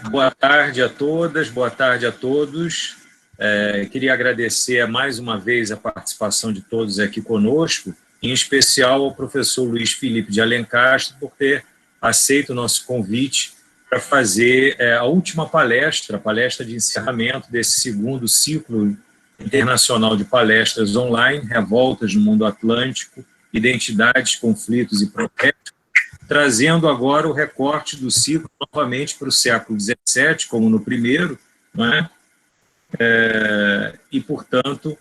Boa tarde a todas, boa tarde a todos. Queria agradecer mais uma vez a participação de todos aqui conosco, em especial ao professor Luiz Felipe de Alencastro, por ter aceito o nosso convite para fazer a última palestra, a palestra de encerramento desse segundo ciclo internacional de palestras online, Revoltas no Mundo Atlântico, Identidades, Conflitos e Protestos, trazendo agora o recorte do ciclo novamente para o século XVII, como no primeiro, não é? E, portanto,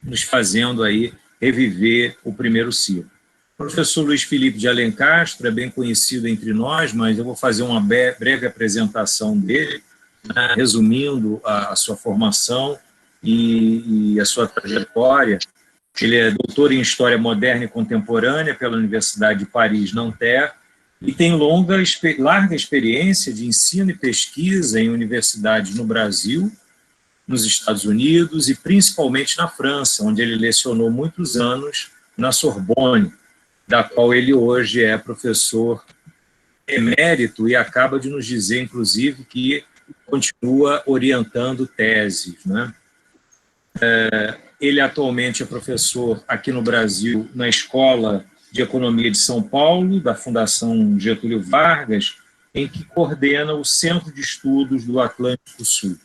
nos fazendo aí reviver o primeiro ciclo. O professor Luiz Felipe de Alencastro é bem conhecido entre nós, mas eu vou fazer uma breve apresentação dele, né, resumindo a sua formação e a sua trajetória. Ele é doutor em História Moderna e Contemporânea pela Universidade de Paris-Nanterre e tem larga experiência de ensino e pesquisa em universidades no Brasil, nos Estados Unidos e principalmente na França, onde ele lecionou muitos anos na Sorbonne, da qual ele hoje é professor emérito e acaba de nos dizer, inclusive, que continua orientando teses, né? Ele atualmente é professor aqui no Brasil, na Escola de Economia de São Paulo, da Fundação Getúlio Vargas, em que coordena o Centro de Estudos do Atlântico Sul.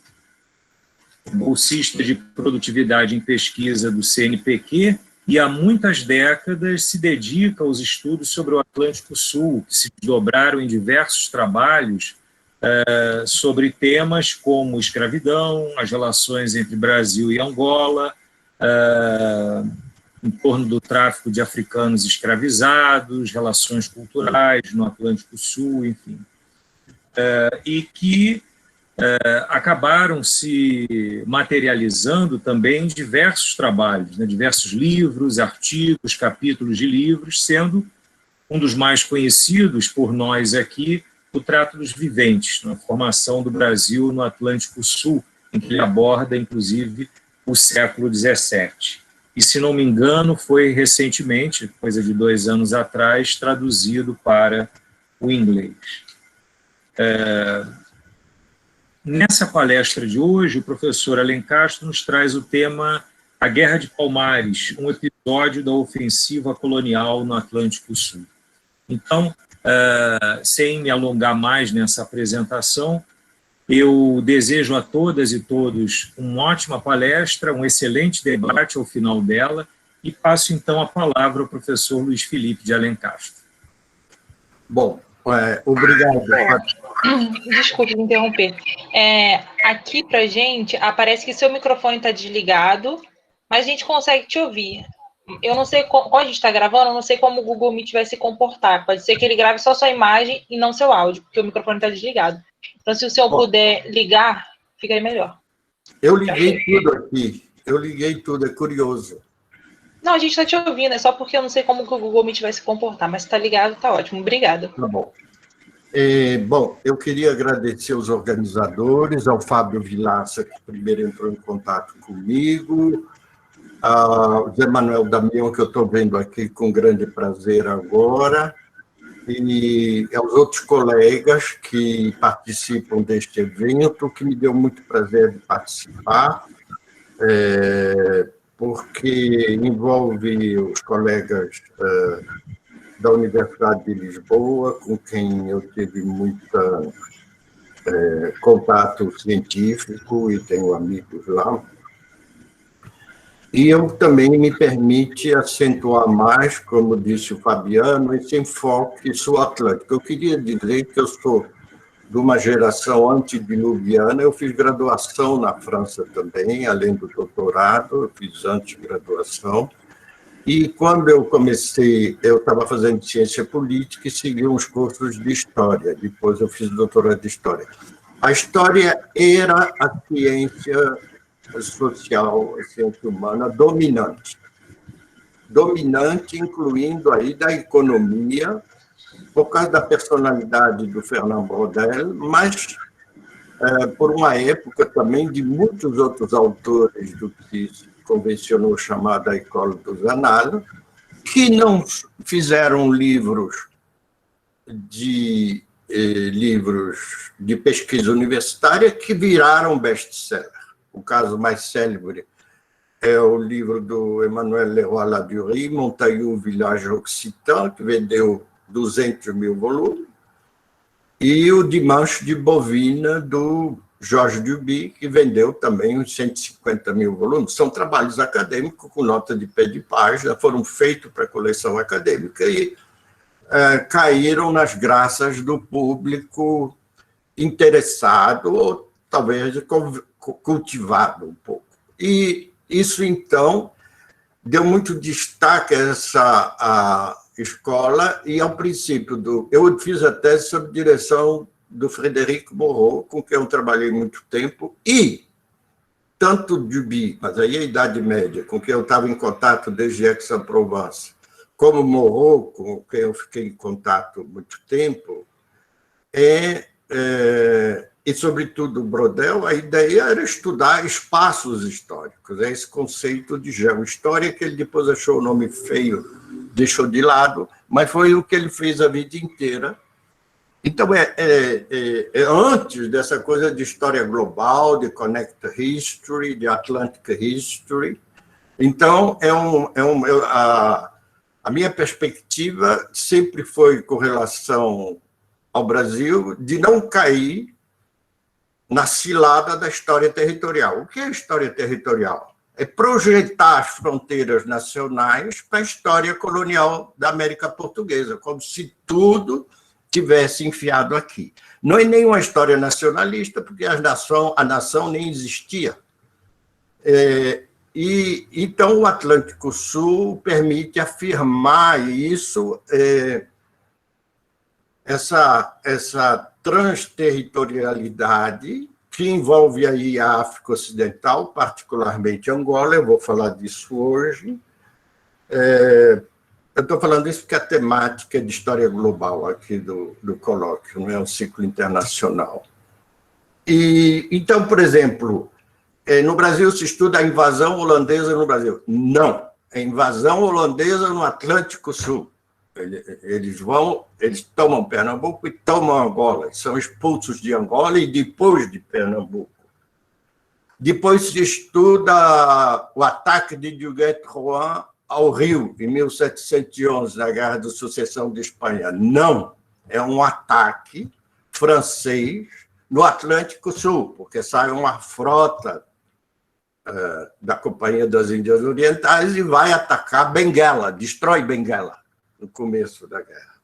Bolsista de Produtividade em Pesquisa do CNPq e há muitas décadas se dedica aos estudos sobre o Atlântico Sul, que se desdobraram em diversos trabalhos sobre temas como escravidão, as relações entre Brasil e Angola, em torno do tráfico de africanos escravizados, relações culturais no Atlântico Sul, enfim, e que acabaram se materializando também em diversos trabalhos, né, diversos livros, artigos, capítulos de livros, sendo um dos mais conhecidos por nós aqui o Trato dos Viventes, na formação do Brasil no Atlântico Sul, em que ele aborda, inclusive, o século XVII. E, se não me engano, foi recentemente, coisa de 2 anos atrás, traduzido para o inglês. Nessa palestra de hoje, o professor Alencastro nos traz o tema A Guerra de Palmares, um episódio da ofensiva colonial no Atlântico Sul. Então, sem me alongar mais nessa apresentação, eu desejo a todas e todos uma ótima palestra, um excelente debate ao final dela, e passo então a palavra ao professor Luiz Felipe de Alencastro. Bom, obrigado. Desculpe me interromper. Aqui para a gente, aparece que seu microfone está desligado, mas a gente consegue te ouvir. Eu não sei como a gente está gravando, eu não sei como o Google Meet vai se comportar. Pode ser que ele grave só sua imagem e não seu áudio, porque o microfone está desligado. Então, se o senhor puder ligar, fica melhor. Eu liguei tudo aqui. É curioso. Não, a gente está te ouvindo, é só porque eu não sei como que o Google Meet vai se comportar, mas está ligado, está ótimo. Obrigada. Tá bom. Bom, eu queria agradecer aos organizadores, ao Fábio Vilaça, que primeiro entrou em contato comigo, ao Zé Manuel Damião, que eu estou vendo aqui com grande prazer agora, e aos outros colegas que participam deste evento, que me deu muito prazer de participar, porque envolve os colegas da Universidade de Lisboa, com quem eu tive muito contato científico e tenho amigos lá. E eu também me permite acentuar mais, como disse o Fabiano, esse enfoque sul-atlântico. Eu queria dizer que eu sou de uma geração antediluviana, eu fiz graduação na França também, além do doutorado, eu fiz antes de graduação. E quando eu comecei, eu estava fazendo ciência política e segui uns cursos de história. Depois eu fiz doutorado de história. A história era a ciência social, a ciência humana dominante. Dominante, incluindo aí da economia, por causa da personalidade do Fernand Braudel, mas por uma época também de muitos outros autores do que se convencionou chamar da École dos Annales, que não fizeram livros de livros de pesquisa universitária que viraram best-seller. O caso mais célebre é o livro do Emmanuel Leroy-Ladurie, Montaillou, Village Occitan, que vendeu 200 mil volumes, e o Dimanche de Bovina, do Georges Duby, que vendeu também uns 150 mil volumes. São trabalhos acadêmicos com nota de pé de página, foram feitos para coleção acadêmica e caíram nas graças do público interessado, ou talvez cultivado um pouco. E isso, então, deu muito destaque a essa escola, e ao princípio eu fiz a tese sob direção do Frédéric Moreau, com quem eu trabalhei muito tempo, e tanto Duby, mas aí a Idade Média, com quem eu estava em contato desde Aix-en-Provence, como Moreau, com quem eu fiquei em contato muito tempo, e, sobretudo, Brodel, a ideia era estudar espaços históricos, esse conceito de geohistória, que ele depois achou o nome feio, deixou de lado, mas foi o que ele fez a vida inteira. Então, antes dessa coisa de história global, de Connect History, de Atlantic History. Então, a minha perspectiva sempre foi com relação ao Brasil de não cair na cilada da história territorial. O que é história territorial? É projetar as fronteiras nacionais para a história colonial da América Portuguesa, como se tudo tivesse enfiado aqui. Não é nenhuma história nacionalista, porque a nação nem existia. Então, o Atlântico Sul permite afirmar isso, essa transterritorialidade, que envolve aí a África Ocidental, particularmente Angola. Eu vou falar disso hoje. Eu estou falando isso porque a temática é de história global aqui do colóquio, não é um ciclo internacional. Então, por exemplo, no Brasil se estuda a invasão holandesa no Brasil. Não, a invasão holandesa no Atlântico Sul. Eles tomam Pernambuco e tomam Angola, são expulsos de Angola e depois de Pernambuco. Depois se estuda o ataque de Duguay-Trouin ao Rio, em 1711, na Guerra de Sucessão de Espanha. Não, é um ataque francês no Atlântico Sul, porque sai uma frota da Companhia das Índias Orientais e vai atacar Benguela, destrói Benguela no começo da guerra.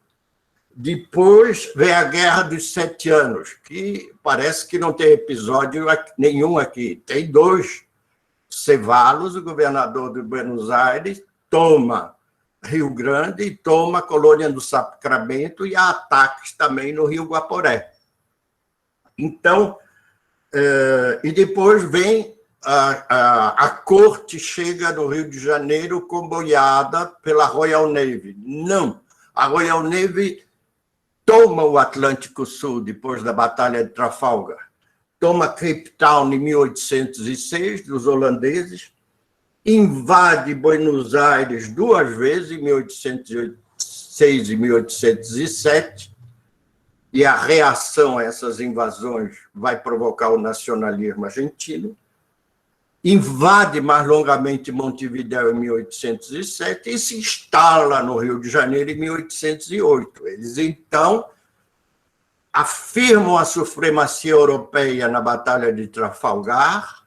Depois vem a Guerra dos 7 Anos, que parece que não tem episódio nenhum aqui. Tem 2. Cevallos, o governador de Buenos Aires, toma Rio Grande e toma a colônia do Sacramento, e há ataques também no Rio Guaporé. Então, e depois vem a corte, chega no Rio de Janeiro comboiada pela Royal Navy. Não, a Royal Navy toma o Atlântico Sul depois da Batalha de Trafalgar, toma Cape Town em 1806, dos holandeses, invade Buenos Aires 2 vezes, em 1806 e 1807, e a reação a essas invasões vai provocar o nacionalismo argentino, invade mais longamente Montevidéu em 1807 e se instala no Rio de Janeiro em 1808. Eles, então, afirmam a supremacia europeia na Batalha de Trafalgar,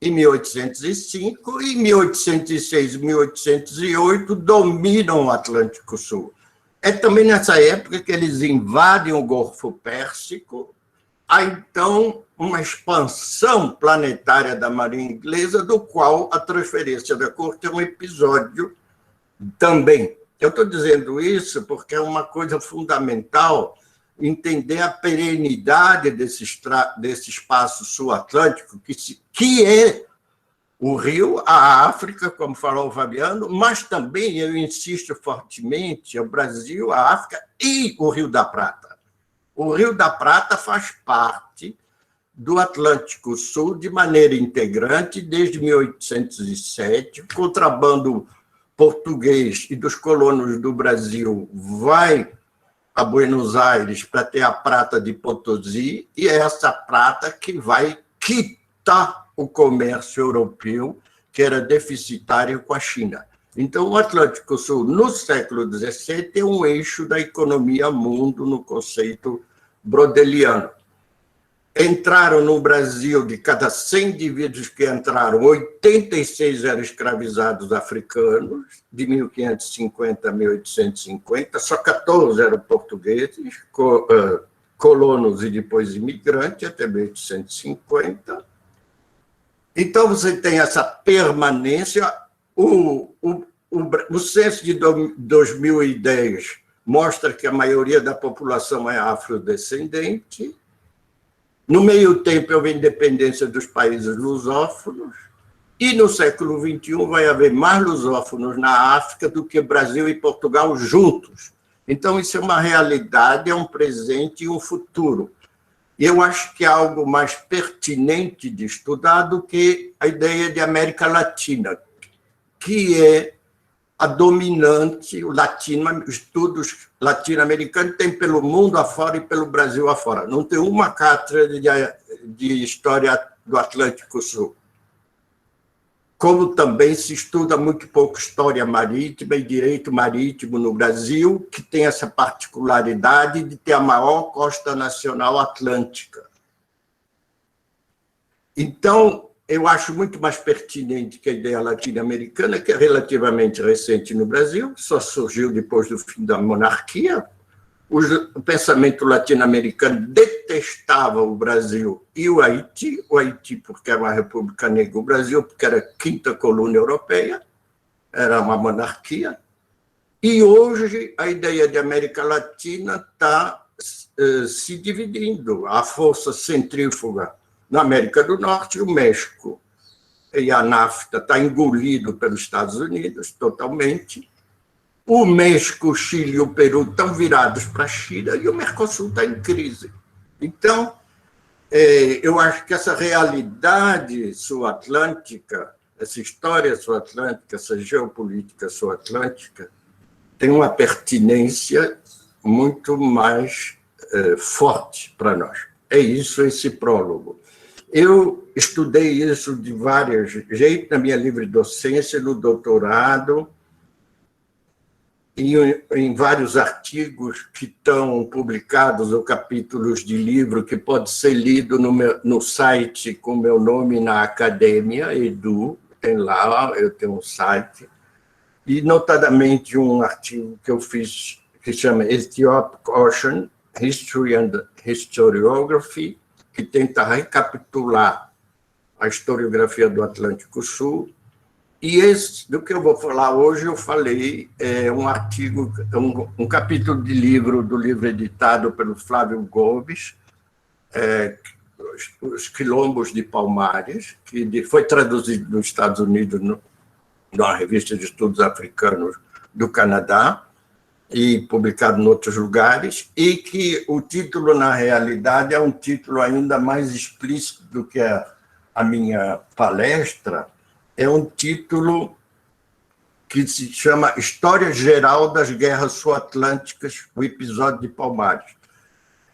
em 1805, e em 1806 e 1808 dominam o Atlântico Sul. É também nessa época que eles invadem o Golfo Pérsico. Há, então, uma expansão planetária da Marinha Inglesa, do qual a transferência da corte é um episódio também. Eu estou dizendo isso porque é uma coisa fundamental entender a perenidade desse espaço sul-atlântico, que é o Rio, a África, como falou o Fabiano, mas também, eu insisto fortemente, o Brasil, a África e o Rio da Prata. O Rio da Prata faz parte do Atlântico Sul de maneira integrante desde 1807. O contrabando português e dos colonos do Brasil vai a Buenos Aires para ter a prata de Potosí, e é essa prata que vai quitar o comércio europeu, que era deficitário com a China. Então, o Atlântico Sul, no século XVII, é um eixo da economia mundo no conceito brodeliano. Entraram no Brasil, de cada 100 indivíduos que entraram, 86 eram escravizados africanos, de 1550 a 1850, só 14 eram portugueses, colonos e depois imigrantes, até 1850. Então, você tem essa permanência. O censo de 2010 mostra que a maioria da população é afrodescendente. No meio tempo, houve a independência dos países lusófonos, e no século XXI vai haver mais lusófonos na África do que Brasil e Portugal juntos. Então, isso é uma realidade, é um presente e um futuro. E eu acho que é algo mais pertinente de estudar do que a ideia de América Latina, que é a dominante, os estudos latino-americanos tem pelo mundo afora e pelo Brasil afora. Não tem uma cátedra de história do Atlântico Sul. Como também se estuda muito pouco história marítima e direito marítimo no Brasil, que tem essa particularidade de ter a maior costa nacional atlântica. Então, eu acho muito mais pertinente que a ideia latino-americana, que é relativamente recente no Brasil, só surgiu depois do fim da monarquia. O pensamento latino-americano detestava o Brasil e o Haiti porque era uma república negra, o Brasil porque era a quinta colônia europeia, era uma monarquia. E hoje a ideia de América Latina está se dividindo. A força centrífuga na América do Norte, o México e a NAFTA está engolido pelos Estados Unidos totalmente. O México, o Chile e o Peru estão virados para a China e o Mercosul está em crise. Então, eu acho que essa realidade sul-atlântica, essa história sul-atlântica, essa geopolítica sul-atlântica, tem uma pertinência muito mais forte para nós. É isso, esse prólogo. Eu estudei isso de vários jeitos na minha livre docência, no doutorado, e em vários artigos que estão publicados ou capítulos de livro que pode ser lido no site com meu nome na academia, Edu, tem lá, eu tenho um site, e notadamente um artigo que eu fiz que chama Ethiopic Ocean, History and Historiography, que tenta recapitular a historiografia do Atlântico Sul. E do que eu vou falar hoje, eu falei um artigo, um capítulo de livro, do livro editado pelo Flávio Gomes, Os Quilombos de Palmares, que foi traduzido nos Estados Unidos, numa revista de estudos africanos do Canadá, e publicado em outros lugares, e que o título, na realidade, é um título ainda mais explícito do que a minha palestra, é um título que se chama História Geral das Guerras Sul-Atlânticas, o episódio de Palmares.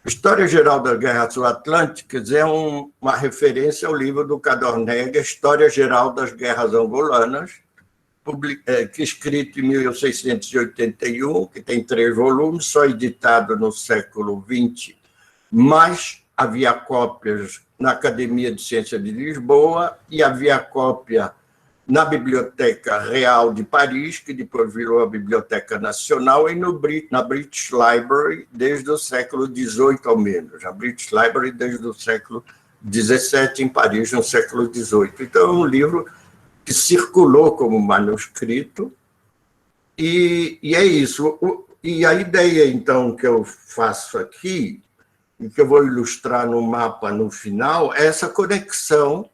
História Geral das Guerras Sul-Atlânticas é uma referência ao livro do Cadornega, História Geral das Guerras Angolanas, que é escrito em 1681, que tem 3 volumes, só editado no século XX, mas havia cópias na Academia de Ciências de Lisboa e havia cópia na Biblioteca Real de Paris, que depois virou a Biblioteca Nacional, e na British Library desde o século XVIII, ao menos. A British Library desde o século XVII, em Paris, no século XVIII. Então, é um livro que circulou como manuscrito, e é isso. E a ideia, então, que eu faço aqui, e que eu vou ilustrar no mapa no final, é essa conexão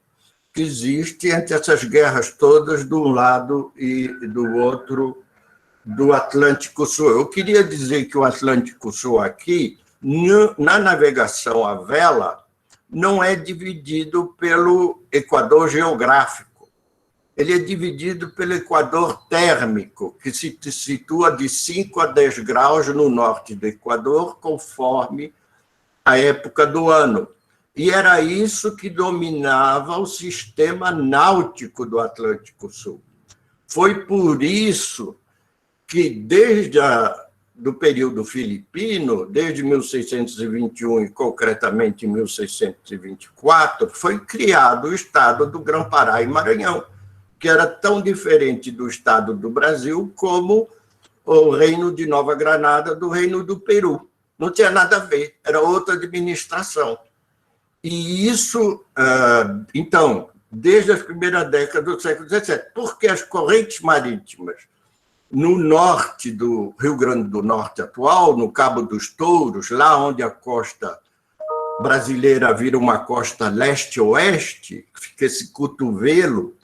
que existe entre essas guerras todas, de um lado e do outro, do Atlântico Sul. Eu queria dizer que o Atlântico Sul aqui, na navegação à vela, não é dividido pelo equador geográfico. ele é dividido pelo equador térmico, que se situa de 5 a 10 graus no norte do Equador, conforme a época do ano. E era isso que dominava o sistema náutico do Atlântico Sul. Foi por isso que, desde do período filipino, desde 1621 e, concretamente, em 1624, foi criado o estado do Grã-Pará e Maranhão, que era tão diferente do estado do Brasil como o Reino de Nova Granada do Reino do Peru. Não tinha nada a ver, era outra administração. E isso, então, desde as primeiras décadas do século XVII, porque as correntes marítimas no norte do Rio Grande do Norte atual, no Cabo dos Touros, lá onde a costa brasileira vira uma costa leste-oeste, fica esse cotovelo,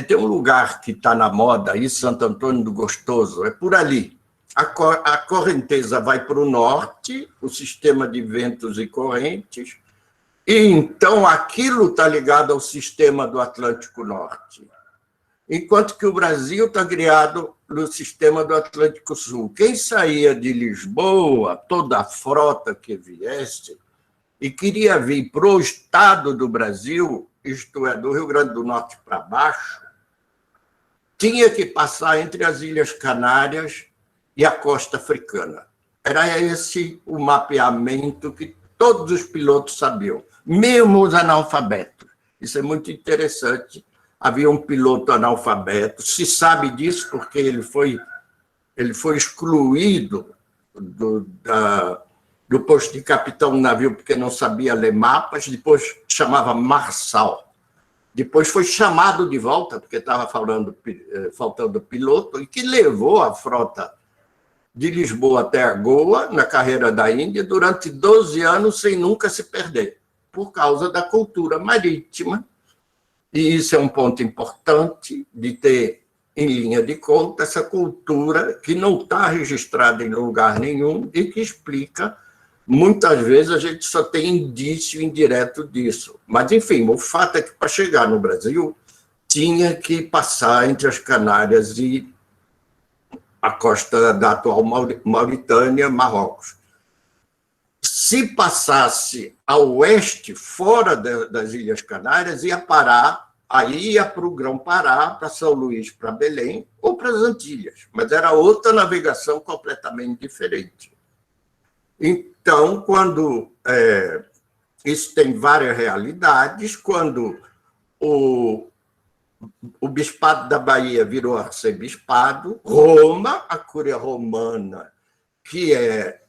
tem um lugar que está na moda aí, Santo Antônio do Gostoso, é por ali. A correnteza vai para o norte, o sistema de ventos e correntes, e então aquilo está ligado ao sistema do Atlântico Norte, enquanto que o Brasil está criado no sistema do Atlântico Sul. Quem saía de Lisboa, toda a frota que viesse, e queria vir para o estado do Brasil, isto é, do Rio Grande do Norte para baixo, tinha que passar entre as Ilhas Canárias e a costa africana. Era esse o mapeamento que todos os pilotos sabiam, mesmo os analfabetos. Isso é muito interessante. Havia um piloto analfabeto, se sabe disso porque ele foi excluído do posto de capitão do navio porque não sabia ler mapas, depois chamava Marçal. Depois foi chamado de volta porque estava faltando piloto, e que levou a frota de Lisboa até a Goa, na carreira da Índia, durante 12 anos sem nunca se perder, por causa da cultura marítima. E isso é um ponto importante de ter em linha de conta essa cultura que não está registrada em lugar nenhum e que explica, muitas vezes a gente só tem indício indireto disso. Mas, enfim, o fato é que para chegar no Brasil tinha que passar entre as Canárias e a costa da atual Mauritânia, Marrocos. Se passasse a oeste, fora das Ilhas Canárias, ia parar, aí ia para o Grão-Pará, para São Luís, para Belém, ou para as Antilhas, mas era outra navegação completamente diferente. Então, quando isso tem várias realidades, quando o Bispado da Bahia virou arcebispado, Roma, a Cúria Romana, que é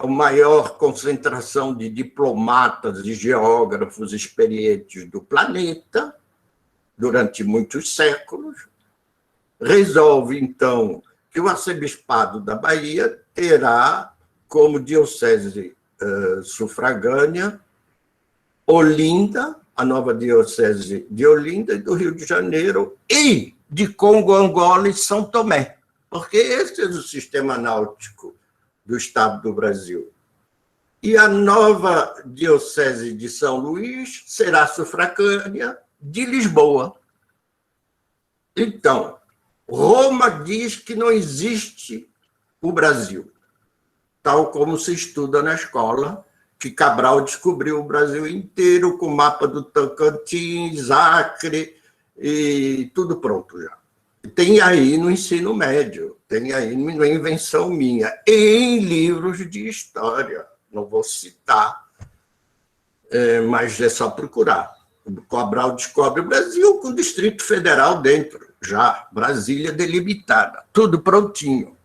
a maior concentração de diplomatas e geógrafos experientes do planeta, durante muitos séculos, resolve, então, que o arcebispado da Bahia terá como diocese sufragânea Olinda, a nova diocese de Olinda e do Rio de Janeiro, e de Congo, Angola e São Tomé, porque esse é o sistema náutico do Estado do Brasil. E a nova diocese de São Luís será sufragânea de Lisboa. Então, Roma diz que não existe o Brasil, tal como se estuda na escola, que Cabral descobriu o Brasil inteiro com o mapa do Tocantins, Acre, e tudo pronto já. Tem aí no ensino médio, tem aí uma invenção minha, em livros de história. Não vou citar, mas é só procurar. O Cabral descobre o Brasil com o Distrito Federal dentro, já, Brasília delimitada, tudo prontinho.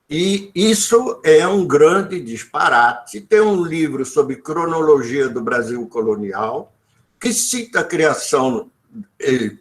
E isso é um grande disparate. Tem um livro sobre cronologia do Brasil colonial, que cita a criação,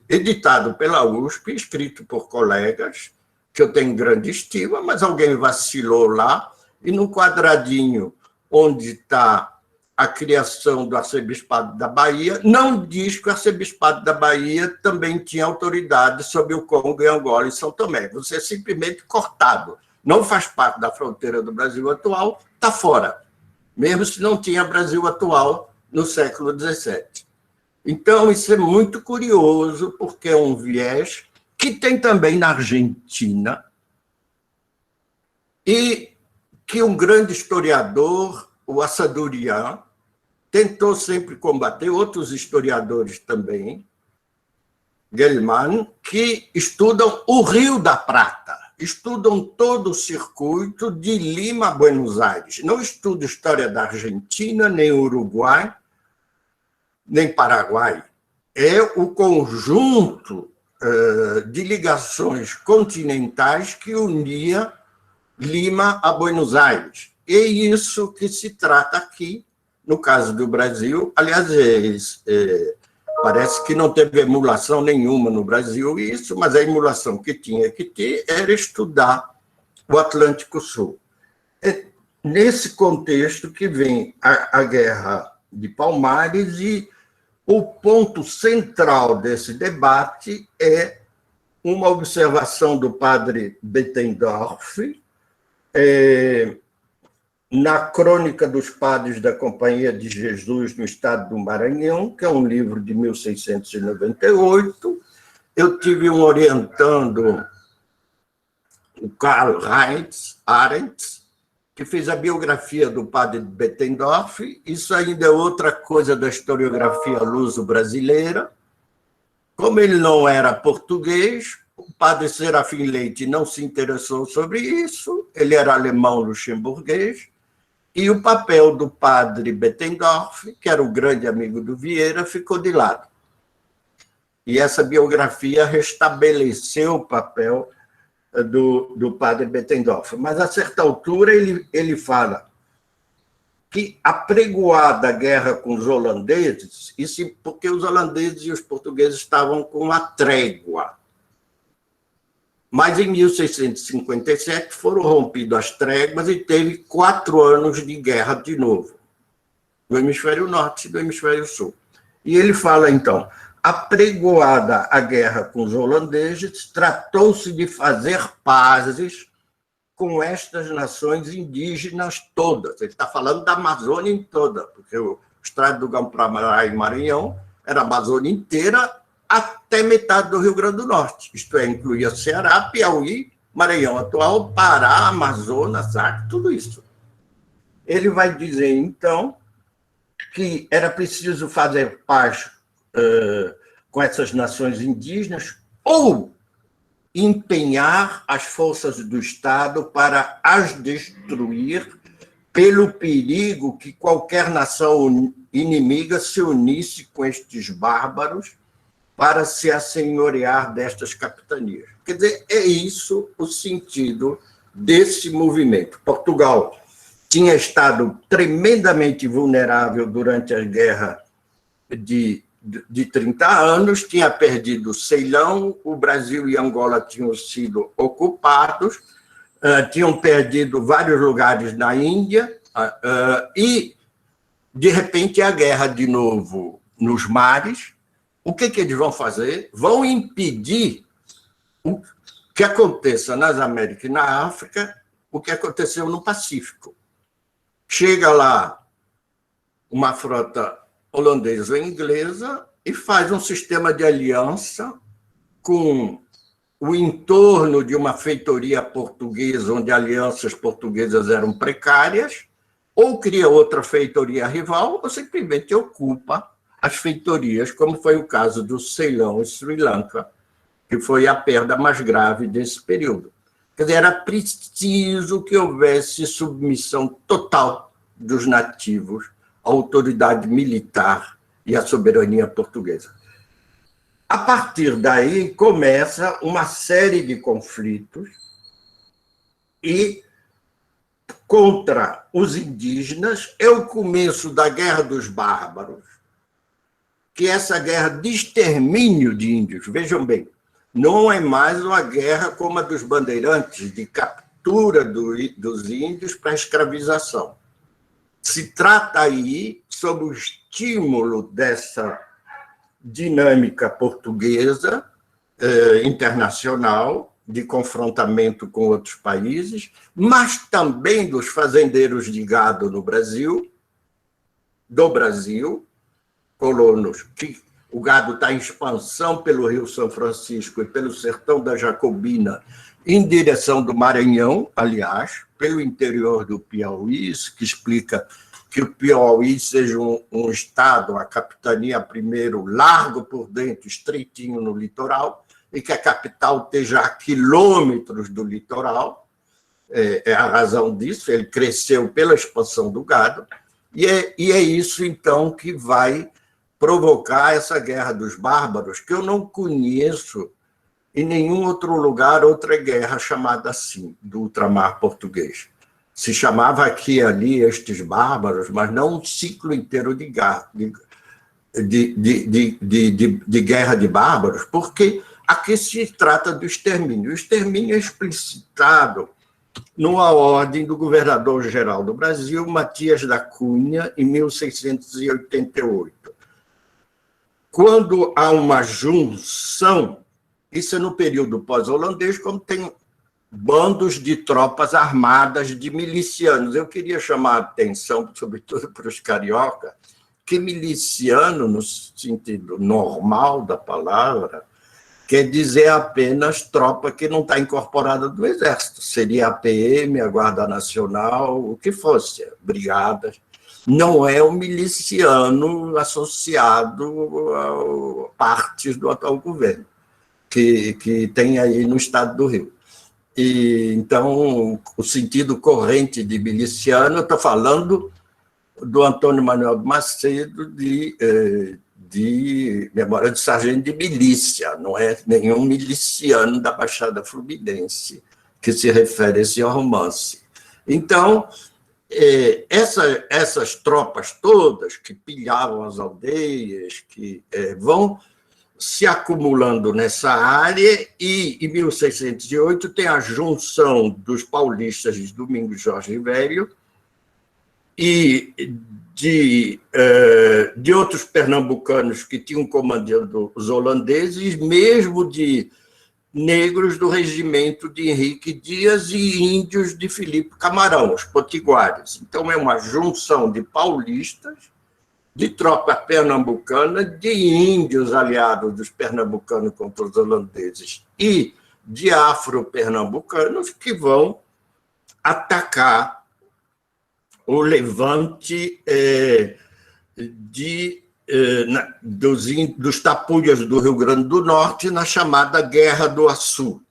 editado pela USP, escrito por colegas, que eu tenho grande estima, mas alguém vacilou lá, e no quadradinho onde está a criação do arcebispado da Bahia, não diz que o arcebispado da Bahia também tinha autoridade sobre o Congo, e Angola e São Tomé. Você é simplesmente cortado. Não faz parte da fronteira do Brasil atual, está fora, mesmo se não tinha Brasil atual no século XVII. Então, isso é muito curioso, porque é um viés que tem também na Argentina, e que um grande historiador, o Assadurian, tentou sempre combater, outros historiadores também, Gelman, que estudam o Rio da Prata, estudam todo o circuito de Lima a Buenos Aires. Não estudam história da Argentina, nem Uruguai, nem Paraguai. É o conjunto de ligações continentais que unia Lima a Buenos Aires. E isso que se trata aqui, no caso do Brasil. Aliás, parece que não teve emulação nenhuma no Brasil, isso, mas a emulação que tinha que ter era estudar o Atlântico Sul. É nesse contexto que vem a Guerra de Palmares, e o ponto central desse debate é uma observação do padre Bettendorf, na Crônica dos Padres da Companhia de Jesus no Estado do Maranhão, que é um livro de 1698. Eu tive um orientando, o Karl Heinz Arendt, que fez a biografia do padre Bettendorf. Isso ainda é outra coisa da historiografia luso-brasileira. Como ele não era português, o padre Serafim Leite não se interessou sobre isso, ele era alemão-luxemburguês, e o papel do padre Bettendorf, que era o grande amigo do Vieira, ficou de lado. E essa biografia restabeleceu o papel do padre Bettendorf. Mas, a certa altura, ele fala que apregoada a guerra com os holandeses, isso porque os holandeses e os portugueses estavam com uma trégua. Mas, em 1657, foram rompidas as tréguas e teve 4 anos de guerra de novo, do hemisfério norte e do hemisfério sul. E ele fala, então, apregoada a guerra com os holandeses, tratou-se de fazer pazes com estas nações indígenas todas. Ele está falando da Amazônia em toda, porque o Estado do Gampará e Maranhão era a Amazônia inteira, até metade do Rio Grande do Norte, isto é, incluía Ceará, Piauí, Maranhão atual, Pará, Amazonas, Acre, tudo isso. Ele vai dizer, então, que era preciso fazer paz com essas nações indígenas ou empenhar as forças do Estado para as destruir pelo perigo que qualquer nação inimiga se unisse com estes bárbaros para se assenhorear destas capitanias. Quer dizer, é isso o sentido desse movimento. Portugal tinha estado tremendamente vulnerável durante a guerra de 30 anos, tinha perdido Ceilão, o Brasil e Angola tinham sido ocupados, tinham perdido vários lugares na Índia, e, de repente, a guerra de novo nos mares. O que eles vão fazer? Vão impedir o que aconteça nas Américas e na África, o que aconteceu no Pacífico. Chega lá uma frota holandesa ou inglesa e faz um sistema de aliança com o entorno de uma feitoria portuguesa, onde alianças portuguesas eram precárias, ou cria outra feitoria rival, ou simplesmente ocupa as feitorias, como foi o caso do Ceilão e Sri Lanka, que foi a perda mais grave desse período. Quer dizer, era preciso que houvesse submissão total dos nativos à autoridade militar e à soberania portuguesa. A partir daí, começa uma série de conflitos e contra os indígenas. É o começo da Guerra dos Bárbaros, que essa guerra de extermínio de índios, vejam bem, não é mais uma guerra como a dos bandeirantes, de captura dos índios para a escravização. Se trata aí sob o estímulo dessa dinâmica portuguesa, internacional, de confrontamento com outros países, mas também dos fazendeiros de gado no Brasil, do Brasil, colonos que o gado está em expansão pelo Rio São Francisco e pelo sertão da Jacobina, em direção do Maranhão, aliás, pelo interior do Piauí, isso que explica que o Piauí seja um estado, a capitania primeiro, largo por dentro, estreitinho no litoral, e que a capital esteja a quilômetros do litoral. É a razão disso, ele cresceu pela expansão do gado, e é isso, então, que vai provocar essa guerra dos bárbaros, que eu não conheço em nenhum outro lugar outra guerra chamada assim, do ultramar português. Se chamava aqui e ali estes bárbaros, mas não um ciclo inteiro de guerra de bárbaros, porque aqui se trata do extermínio. O extermínio é explicitado numa ordem do governador-geral do Brasil, Matias da Cunha, em 1688. Quando há uma junção, isso é no período pós-holandês, como tem bandos de tropas armadas de milicianos. Eu queria chamar a atenção, sobretudo para os carioca, que miliciano, no sentido normal da palavra, quer dizer apenas tropa que não está incorporada do Exército. Seria a PM, a Guarda Nacional, o que fosse, brigadas. Não é um miliciano associado a partes do atual governo, que tem aí no estado do Rio. E, então, o sentido corrente de miliciano, eu estou falando do Antônio Manuel Macedo, de memória de sargento de milícia, não é nenhum miliciano da Baixada Fluminense que se refere a esse romance. Então, essas tropas todas que pilhavam as aldeias, que vão se acumulando nessa área, e em 1608 tem a junção dos paulistas de Domingos Jorge Velho e de outros pernambucanos que tinham comandado os holandeses, mesmo de negros do regimento de Henrique Dias e índios de Felipe Camarão, os potiguares. Então, é uma junção de paulistas, de tropa pernambucana, de índios aliados dos pernambucanos contra os holandeses e de afro-pernambucanos que vão atacar o levante dos tapuias do Rio Grande do Norte na chamada Guerra do Açu.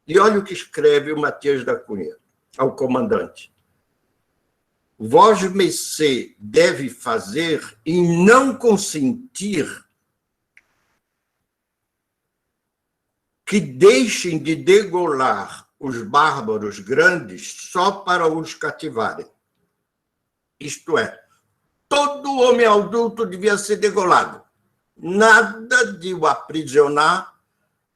E olha o que escreve o Matias da Cunha ao comandante. Vós, messê, deve fazer em não consentir que deixem de degolar os bárbaros grandes só para os cativarem. Isto é, todo homem adulto devia ser degolado. Nada de o aprisionar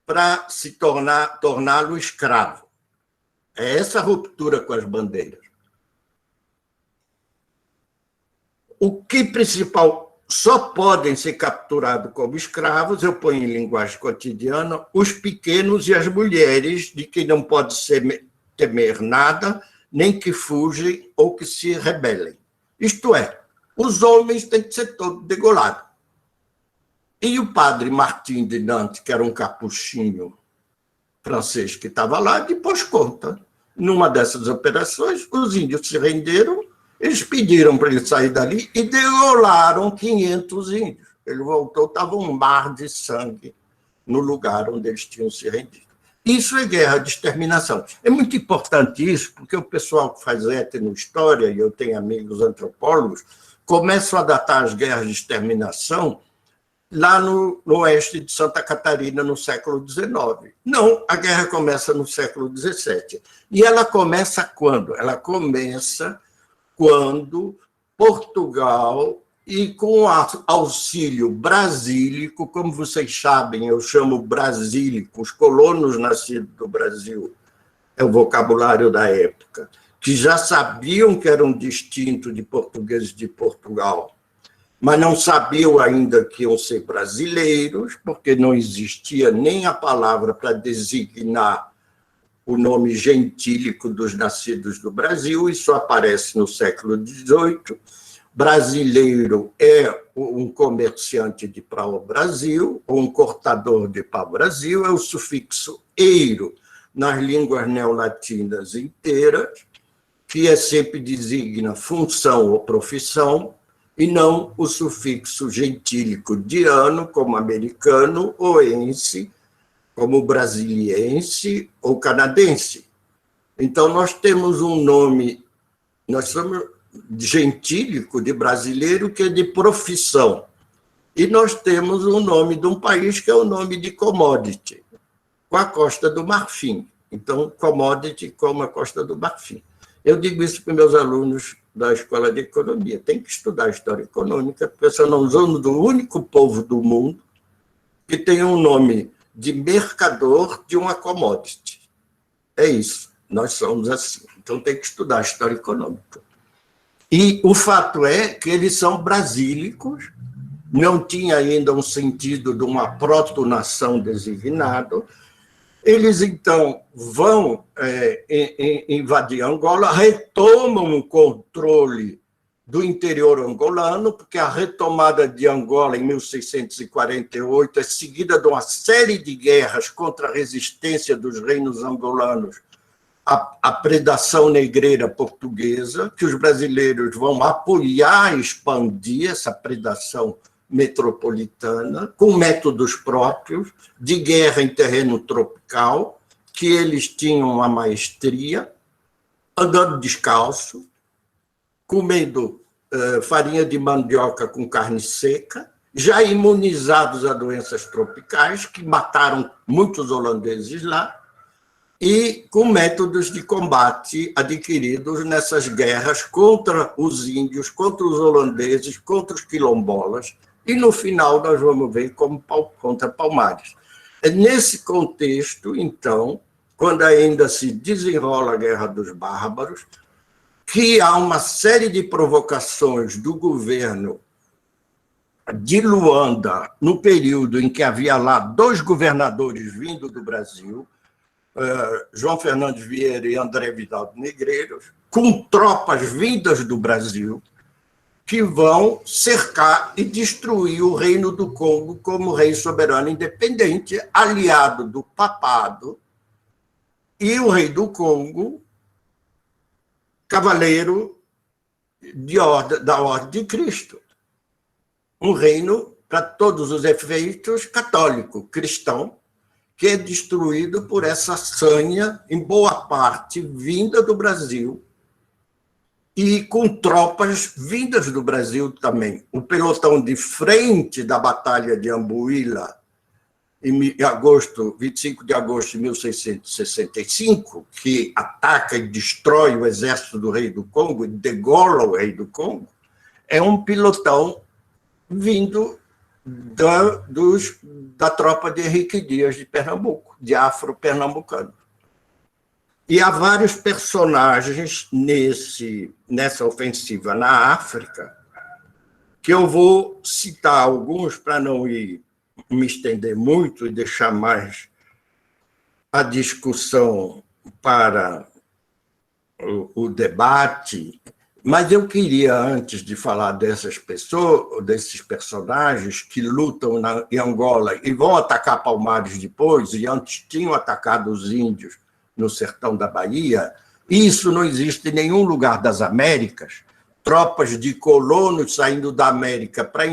para se torná-lo escravo. É essa ruptura com as bandeiras. O que principal, só podem ser capturados como escravos, eu ponho em linguagem cotidiana, os pequenos e as mulheres, de quem não pode temer nada, nem que fugem ou que se rebelem. Isto é, os homens têm que ser todos degolados. E o padre Martim de Nantes, que era um capuchinho francês que estava lá, depois conta. Numa dessas operações, os índios se renderam, eles pediram para ele sair dali e degolaram 500 índios. Ele voltou, estava um mar de sangue no lugar onde eles tinham se rendido. Isso é guerra de exterminação. É muito importante isso, porque o pessoal que faz etnohistória, e eu tenho amigos antropólogos, começam a datar as guerras de exterminação lá no oeste de Santa Catarina, no século XIX. Não, a guerra começa no século XVII. E ela começa quando? Ela começa quando Portugal, e com o auxílio brasílico, como vocês sabem, eu chamo brasílico, os colonos nascidos do Brasil, é o vocabulário da época, que já sabiam que eram distintos de portugueses de Portugal, mas não sabiam ainda que iam ser brasileiros, porque não existia nem a palavra para designar o nome gentílico dos nascidos do Brasil, isso aparece no século XVIII. Brasileiro é um comerciante de pau-brasil, ou um cortador de pau-brasil, é o sufixo eiro nas línguas neolatinas inteiras, que sempre designa função ou profissão, e não o sufixo gentílico diano, como americano, ou ense, como brasiliense ou canadense. Então, nós temos um nome, nós somos gentílico de brasileiro, que é de profissão, e nós temos um nome de um país que é o nome de commodity, com a Costa do Marfim. Então, commodity como a Costa do Marfim. Eu digo isso para meus alunos da Escola de Economia. Tem que estudar História Econômica, porque nós somos do único povo do mundo que tem um nome de mercador de uma commodity. É isso, nós somos assim. Então, tem que estudar História Econômica. E o fato é que eles são brasílicos, não tinha ainda um sentido de uma proto-nação designado. Eles, então, vão invadir Angola, retomam o controle do interior angolano, porque a retomada de Angola em 1648 é seguida de uma série de guerras contra a resistência dos reinos angolanos à predação negreira portuguesa, que os brasileiros vão apoiar e expandir essa predação metropolitana, com métodos próprios, de guerra em terreno tropical, que eles tinham uma maestria, andando descalço, comendo farinha de mandioca com carne seca, já imunizados a doenças tropicais, que mataram muitos holandeses lá, e com métodos de combate adquiridos nessas guerras contra os índios, contra os holandeses, contra os quilombolas, e no final nós vamos ver como contra Palmares. É nesse contexto, então, quando ainda se desenrola a Guerra dos Bárbaros, que há uma série de provocações do governo de Luanda, no período em que havia lá 2 governadores vindo do Brasil, João Fernandes Vieira e André Vidal de Negreiros, com tropas vindas do Brasil, que vão cercar e destruir o Reino do Congo como rei soberano independente, aliado do papado, e o rei do Congo, cavaleiro da Ordem de Cristo. Um reino, para todos os efeitos, católico, cristão, que é destruído por essa sanha, em boa parte, vinda do Brasil, e com tropas vindas do Brasil também. O pelotão de frente da Batalha de Ambuila, em 25 de agosto de 1665, que ataca e destrói o exército do rei do Congo, e degola o rei do Congo, é um pelotão vindo da tropa de Henrique Dias de Pernambuco, de afro-pernambucano. E há vários personagens nessa ofensiva na África, que eu vou citar alguns para não me estender muito e deixar mais a discussão para o debate, mas eu queria, antes de falar dessas pessoas, desses personagens que lutam em Angola e vão atacar Palmares depois, e antes tinham atacado os índios no sertão da Bahia, isso não existe em nenhum lugar das Américas. Tropas de colonos saindo da América para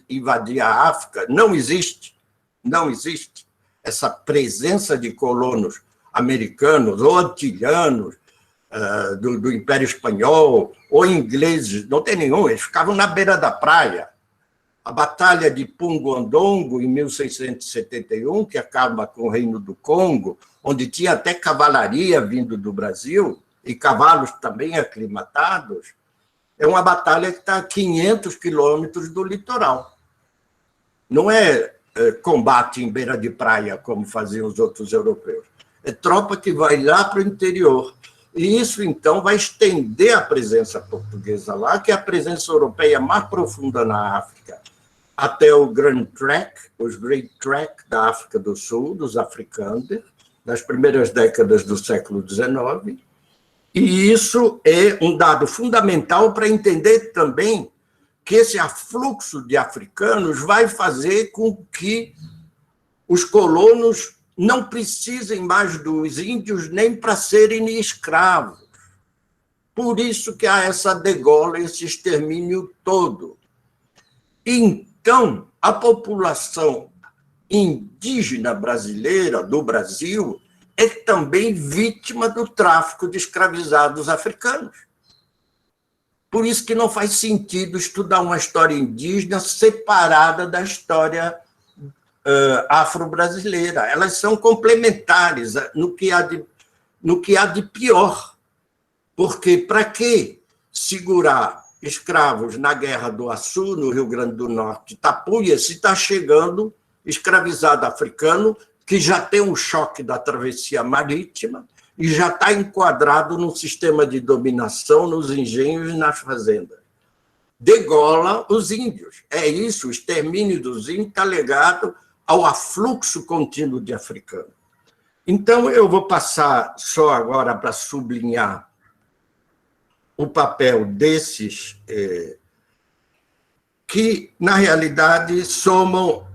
invadir a África, não existe. Não existe. Essa presença de colonos americanos ou antilhanos, do Império Espanhol, ou ingleses, não tem nenhum, eles ficavam na beira da praia. A Batalha de Pungo-Andongo, em 1671, que acaba com o Reino do Congo, onde tinha até cavalaria vindo do Brasil, e cavalos também aclimatados, é uma batalha que está a 500 quilômetros do litoral. Não é combate em beira de praia, como faziam os outros europeus. É tropa que vai lá para o interior. E isso, então, vai estender a presença portuguesa lá, que é a presença europeia mais profunda na África, até o Grand Trek, os Great Trek da África do Sul, dos Afrikaner, nas primeiras décadas do século XIX. E isso é um dado fundamental para entender também que esse afluxo de africanos vai fazer com que os colonos não precisem mais dos índios nem para serem escravos. Por isso que há essa degola, esse extermínio todo. Então, a população indígena brasileira, do Brasil, é também vítima do tráfico de escravizados africanos. Por isso que não faz sentido estudar uma história indígena separada da história afro-brasileira. Elas são complementares no que há de pior. Porque para que segurar escravos na Guerra do Açu, no Rio Grande do Norte, Tapuia, se está chegando escravizado africano que já tem um choque da travessia marítima e já está enquadrado num sistema de dominação nos engenhos e nas fazendas. Degola os índios. É isso, o extermínio dos índios está ligado ao afluxo contínuo de africanos. Então, eu vou passar só agora para sublinhar o papel desses que, na realidade, somam...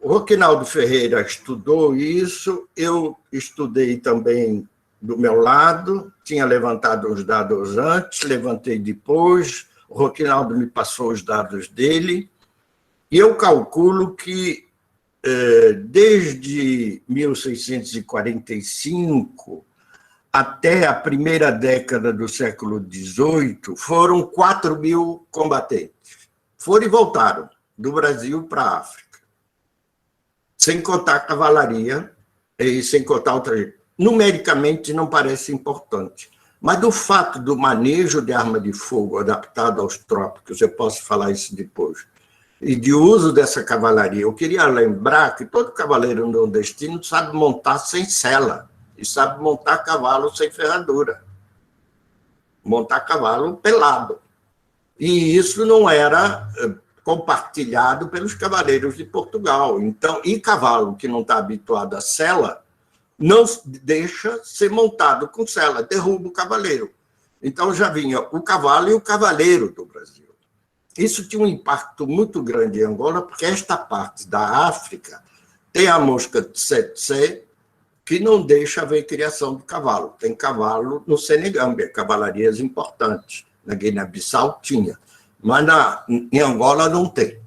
O Roquinaldo Ferreira estudou isso, eu estudei também do meu lado, tinha levantado os dados antes, levantei depois, o Roquinaldo me passou os dados dele, e eu calculo que, desde 1645 até a primeira década do século XVIII, foram 4.000 combatentes. Foram e voltaram do Brasil para a África. Sem contar a cavalaria e sem contar outra. Numericamente não parece importante, mas do fato do manejo de arma de fogo adaptado aos trópicos, eu posso falar isso depois, e de uso dessa cavalaria, eu queria lembrar que todo cavaleiro nordestino sabe montar sem sela e sabe montar cavalo sem ferradura, montar cavalo pelado. E isso não era compartilhado pelos cavaleiros de Portugal. Então, e cavalo que não está habituado a sela, não deixa ser montado com sela, derruba o cavaleiro. Então, já vinha o cavalo e o cavaleiro do Brasil. Isso tinha um impacto muito grande em Angola, porque esta parte da África tem a mosca de tsetse, que não deixa haver criação de cavalo. Tem cavalo no Senegâmbia, cavalarias importantes. Na Guiné-Bissau tinha, mas em Angola não tem.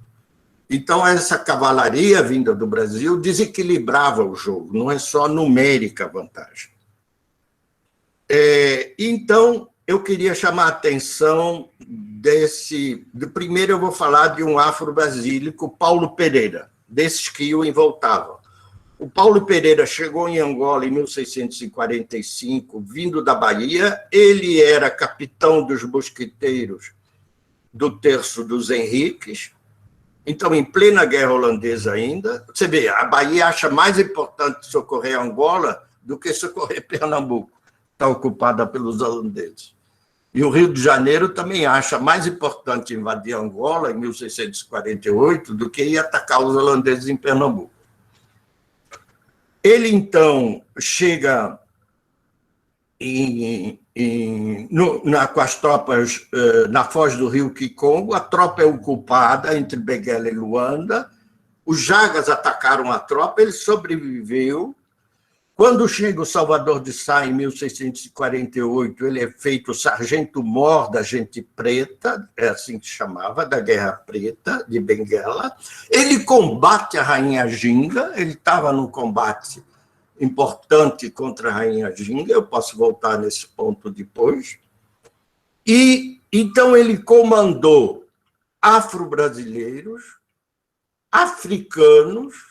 Então, essa cavalaria vinda do Brasil desequilibrava o jogo, não é só numérica a vantagem. Então, eu queria chamar a atenção primeiro eu vou falar de um afro-brasílico, Paulo Pereira, desses que iam e voltavam. O Paulo Pereira chegou em Angola em 1645, vindo da Bahia. Ele era capitão dos mosqueteiros do Terço dos Henriques, então, em plena guerra holandesa ainda. Você vê, a Bahia acha mais importante socorrer Angola do que socorrer Pernambuco, está ocupada pelos holandeses. E o Rio de Janeiro também acha mais importante invadir Angola, em 1648, do que ir atacar os holandeses em Pernambuco. Ele, então, chega com as tropas na foz do rio Kikongo, a tropa é ocupada entre Benguela e Luanda, os Jagas atacaram a tropa, ele sobreviveu. Quando chega o Salvador de Sá, em 1648, ele é feito sargento-mor da gente preta, é assim que chamava, da Guerra Preta, de Benguela. Ele combate a Rainha Ginga, ele estava num combate importante contra a Rainha Ginga, eu posso voltar nesse ponto depois. E, então, ele comandou afro-brasileiros, africanos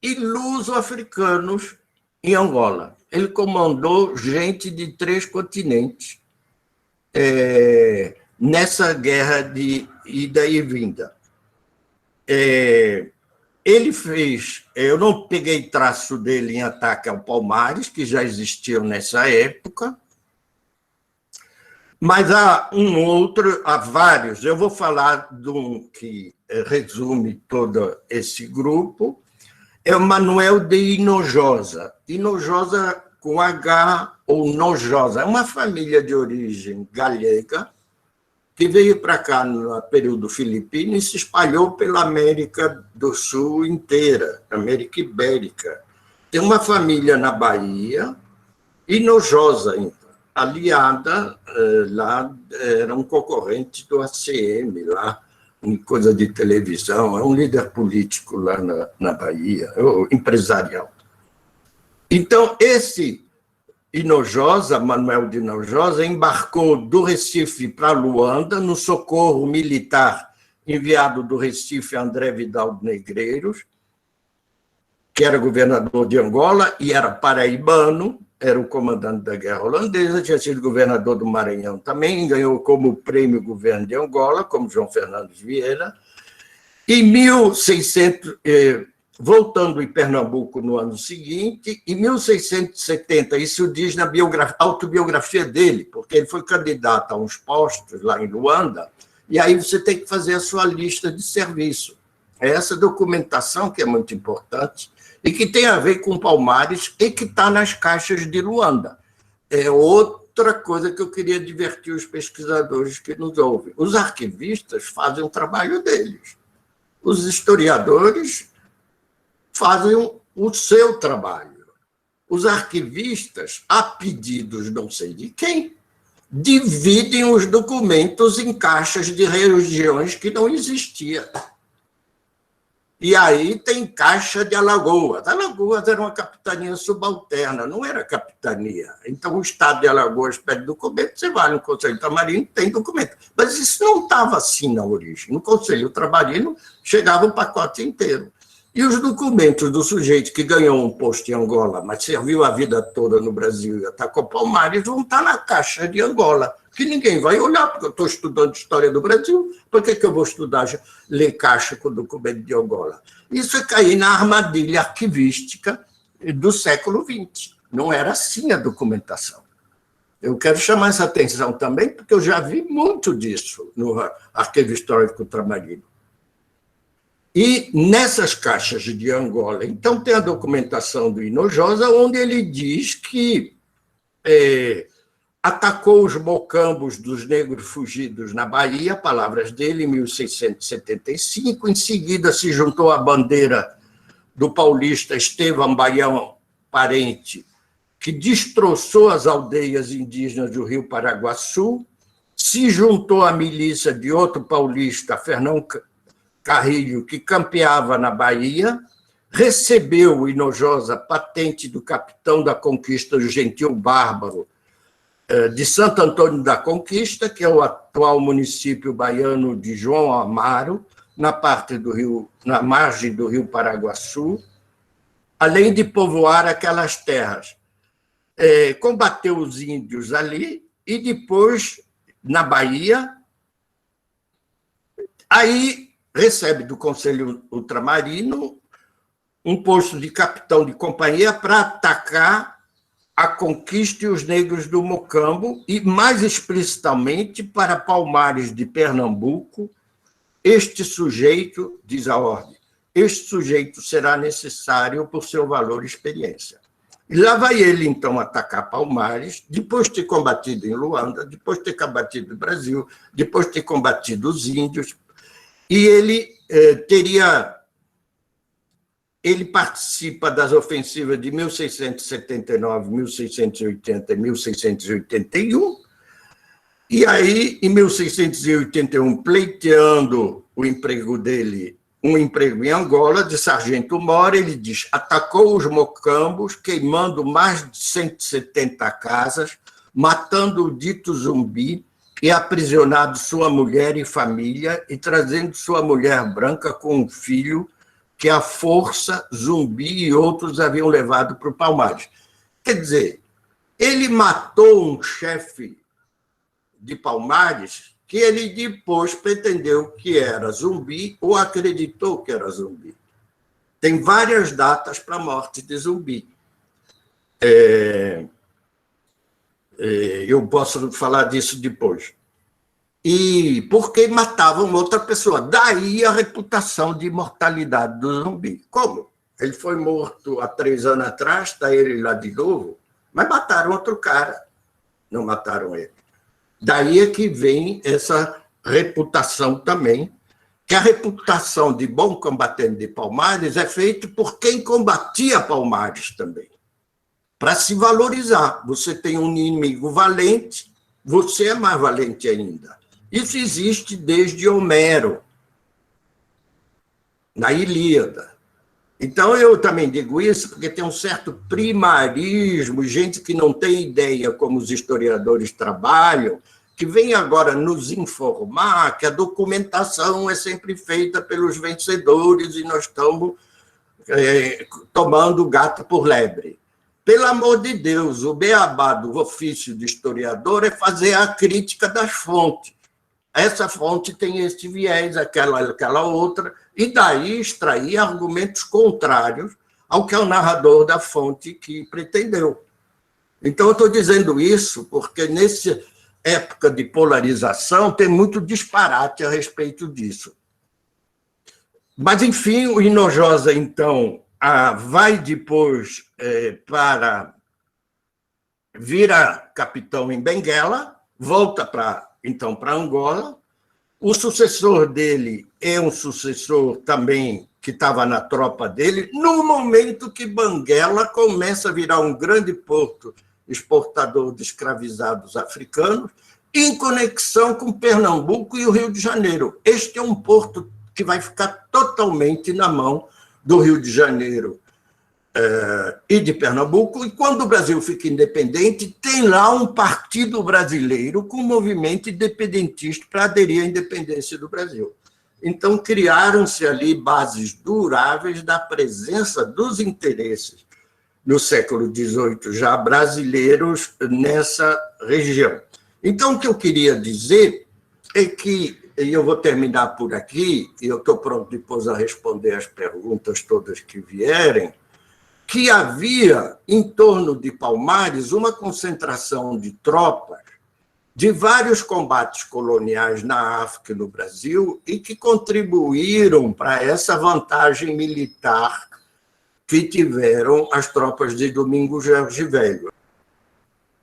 e luso-africanos em Angola. Ele comandou gente de 3 continentes nessa guerra de ida e vinda. Ele fez... Eu não peguei traço dele em Ataque ao Palmares, que já existiam nessa época, mas há há vários. Eu vou falar de um que resume todo esse grupo, é o Manuel de Hinojosa. Hinojosa com H ou Nojosa. É uma família de origem galega que veio para cá no período filipino e se espalhou pela América do Sul inteira, América Ibérica. Tem uma família na Bahia, Hinojosa ainda, aliada, lá era um concorrente do ACM, lá, em coisa de televisão, é um líder político lá na Bahia, empresarial. Então, esse Hinojosa, Manuel de Hinojosa, embarcou do Recife para Luanda, no socorro militar enviado do Recife a André Vidal de Negreiros, que era governador de Angola e era paraibano, era o comandante da guerra holandesa, tinha sido governador do Maranhão também, ganhou como prêmio o governo de Angola, como João Fernandes Vieira. Em 1600, voltando em Pernambuco no ano seguinte, em 1670, isso diz na autobiografia dele, porque ele foi candidato a uns postos lá em Luanda, e aí você tem que fazer a sua lista de serviço. É essa documentação que é muito importante, e que tem a ver com Palmares e que está nas caixas de Luanda. É outra coisa que eu queria divertir os pesquisadores que nos ouvem. Os arquivistas fazem o trabalho deles. Os historiadores fazem o seu trabalho. Os arquivistas, a pedidos não sei de quem, dividem os documentos em caixas de regiões que não existiam. E aí tem Caixa de Alagoas. Alagoas era uma capitania subalterna, não era capitania. Então, o Estado de Alagoas pede documento, você vai no Conselho Ultramarino, tem documento. Mas isso não estava assim na origem. No Conselho Ultramarino chegava o pacote inteiro. E os documentos do sujeito que ganhou um posto em Angola, mas serviu a vida toda no Brasil e atacou Palmares, vão estar na Caixa de Angola, que ninguém vai olhar, porque eu estou estudando História do Brasil, por que eu vou estudar, ler Caixa com documento de Angola? Isso é cair na armadilha arquivística do século XX. Não era assim a documentação. Eu quero chamar essa atenção também, porque eu já vi muito disso no Arquivo Histórico Ultramarino. E nessas caixas de Angola, então, tem a documentação do Hinojosa, onde ele diz que atacou os mocambos dos negros fugidos na Bahia, palavras dele, em 1675, em seguida se juntou à bandeira do paulista Estevão Baião Parente, que destroçou as aldeias indígenas do Rio Paraguaçu, se juntou à milícia de outro paulista, Fernão Carrilho, que campeava na Bahia, recebeu o Hinojosa patente do capitão da Conquista, o Gentil Bárbaro, de Santo Antônio da Conquista, que é o atual município baiano de João Amaro, na parte do rio, na margem do Rio Paraguaçu, além de povoar aquelas terras. Combateu os índios ali e depois, na Bahia, aí recebe do Conselho Ultramarino um posto de capitão de companhia para atacar a Conquista e os negros do Mocambo, e mais explicitamente para Palmares de Pernambuco. Este sujeito, diz a ordem, este sujeito será necessário por seu valor e experiência. E lá vai ele, então, atacar Palmares, depois de ter combatido em Luanda, depois de ter combatido no Brasil, depois de ter combatido os índios. E ele ele participa das ofensivas de 1679, 1680 e 1681, e aí, em 1681, pleiteando o emprego dele, um emprego em Angola, de Sargento Mora, ele diz: atacou os mocambos, queimando mais de 170 casas, matando o dito Zumbi, e aprisionado sua mulher e família, e trazendo sua mulher branca com um filho que a força, Zumbi e outros haviam levado para o Palmares. Quer dizer, ele matou um chefe de Palmares que ele depois pretendeu que era Zumbi ou acreditou que era Zumbi. Tem várias datas para a morte de Zumbi. Eu posso falar disso depois. E porque matavam outra pessoa. Daí a reputação de imortalidade do Zumbi. Como? Ele foi morto há 3 anos atrás, está ele lá de novo, mas mataram outro cara, não mataram ele. Daí é que vem essa reputação também, que a reputação de bom combatente de Palmares é feita por quem combatia Palmares também, para se valorizar. Você tem um inimigo valente, você é mais valente ainda. Isso existe desde Homero, na Ilíada. Então, eu também digo isso porque tem um certo primarismo, gente que não tem ideia como os historiadores trabalham, que vem agora nos informar que a documentação é sempre feita pelos vencedores e nós estamos tomando gato por lebre. Pelo amor de Deus, o beabá do ofício de historiador é fazer a crítica das fontes. Essa fonte tem este viés, aquela outra, e daí extrair argumentos contrários ao que é o narrador da fonte que pretendeu. Então, eu estou dizendo isso porque, nessa época de polarização, tem muito disparate a respeito disso. Mas, enfim, o Hinojosa, então, vai depois vira capitão em Benguela, volta então para Angola. O sucessor dele é um sucessor também que estava na tropa dele, no momento que Benguela começa a virar um grande porto exportador de escravizados africanos, em conexão com Pernambuco e o Rio de Janeiro. Este é um porto que vai ficar totalmente na mão do Rio de Janeiro e de Pernambuco, e quando o Brasil fica independente, tem lá um partido brasileiro com um movimento independentista para aderir à independência do Brasil. Então, criaram-se ali bases duráveis da presença dos interesses no século XVIII, já brasileiros nessa região. Então, o que eu queria dizer é que, e eu vou terminar por aqui, e eu estou pronto depois a responder as perguntas todas que vierem, que havia, em torno de Palmares, uma concentração de tropas de vários combates coloniais na África e no Brasil e que contribuíram para essa vantagem militar que tiveram as tropas de Domingos Jorge Velho.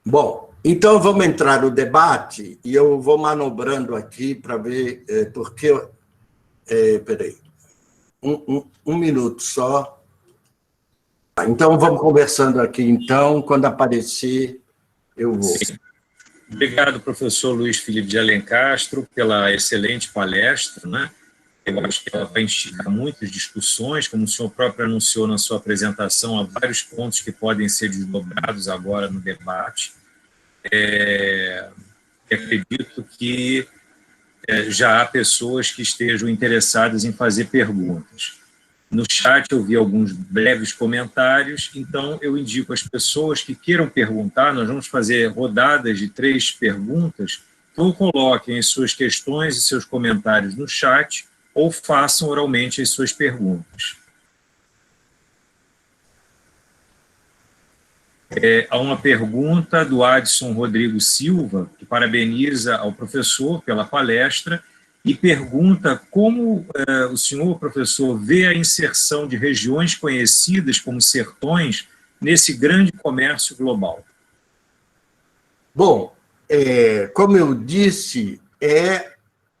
Bom, então vamos entrar no debate e eu vou manobrando aqui para ver, porque... Peraí, um minuto só. Então, vamos conversando aqui, então, quando aparecer, eu vou. Sim. Obrigado, professor Luiz Felipe de Alencastro, pela excelente palestra, né? Eu acho que ela vai instigar muitas discussões, como o senhor próprio anunciou na sua apresentação, há vários pontos que podem ser desdobrados agora no debate. Acredito que já há pessoas que estejam interessadas em fazer perguntas. No chat eu vi alguns breves comentários, então eu indico às pessoas que queiram perguntar, nós vamos fazer rodadas de 3 perguntas, então coloquem as suas questões e seus comentários no chat ou façam oralmente as suas perguntas. Há uma pergunta do Adson Rodrigo Silva, que parabeniza ao professor pela palestra, e pergunta como o senhor, professor, vê a inserção de regiões conhecidas como sertões nesse grande comércio global. Bom, como eu disse,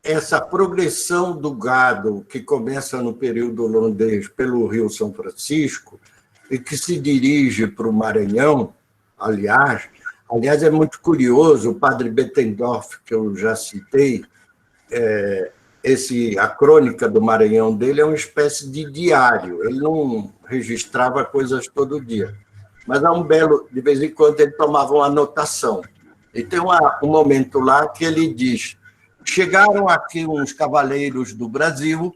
essa progressão do gado que começa no período holandês pelo Rio São Francisco e que se dirige para o Maranhão, aliás, é muito curioso, o padre Bettendorf, que eu já citei, a crônica do Maranhão dele é uma espécie de diário, ele não registrava coisas todo dia, mas de vez em quando ele tomava uma anotação. E tem um momento lá que ele diz: chegaram aqui uns cavaleiros do Brasil,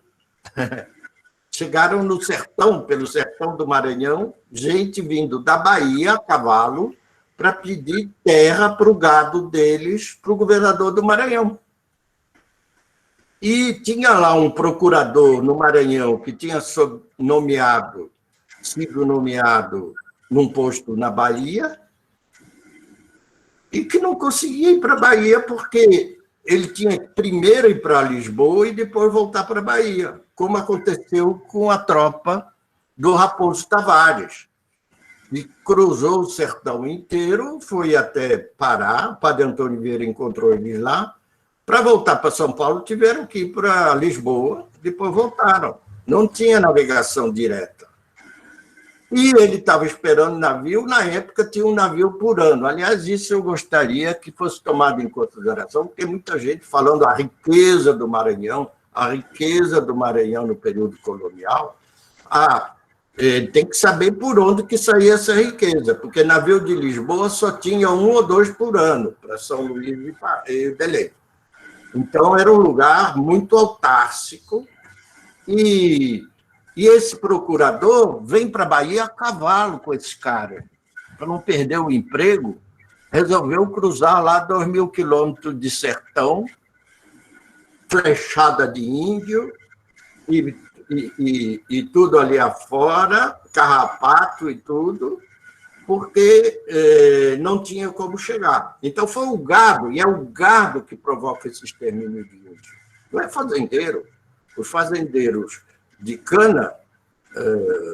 chegaram no sertão, pelo sertão do Maranhão, gente vindo da Bahia a cavalo para pedir terra para o gado deles, para o governador do Maranhão. E tinha lá um procurador no Maranhão que tinha sido nomeado num posto na Bahia e que não conseguia ir para a Bahia porque ele tinha que primeiro ir para Lisboa e depois voltar para a Bahia, como aconteceu com a tropa do Raposo Tavares. E cruzou o sertão inteiro, foi até Pará, o padre Antônio Vieira encontrou eles lá, Para voltar para São Paulo, tiveram que ir para Lisboa, depois voltaram. Não tinha navegação direta. E ele estava esperando navio, na época tinha um navio por ano. Aliás, isso eu gostaria que fosse tomado em consideração, porque muita gente falando a riqueza do Maranhão no período colonial, tem que saber por onde que saía essa riqueza, porque navio de Lisboa só tinha 1 ou 2 por ano, para São Luís e Belém. Então, era um lugar muito autárcico, e esse procurador vem para a Bahia a cavalo com esses caras. Para não perder o emprego, resolveu cruzar lá 2.000 quilômetros de sertão, flechada de índio, e tudo ali afora, carrapato e tudo, porque não tinha como chegar. Então, foi o gado, e é o gado que provoca esse extermínio de índio. Não é fazendeiro. Os fazendeiros de cana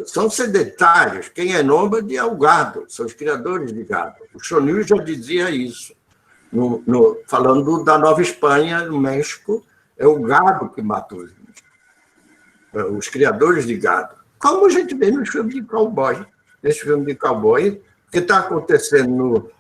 são sedentários. Quem é nômade é o gado, são os criadores de gado. O Chonil já dizia isso, falando da Nova Espanha, no México, é o gado que mata os índios, os criadores de gado. Como a gente vê nos filmes de cowboy. Esse filme de cowboy, que está acontecendo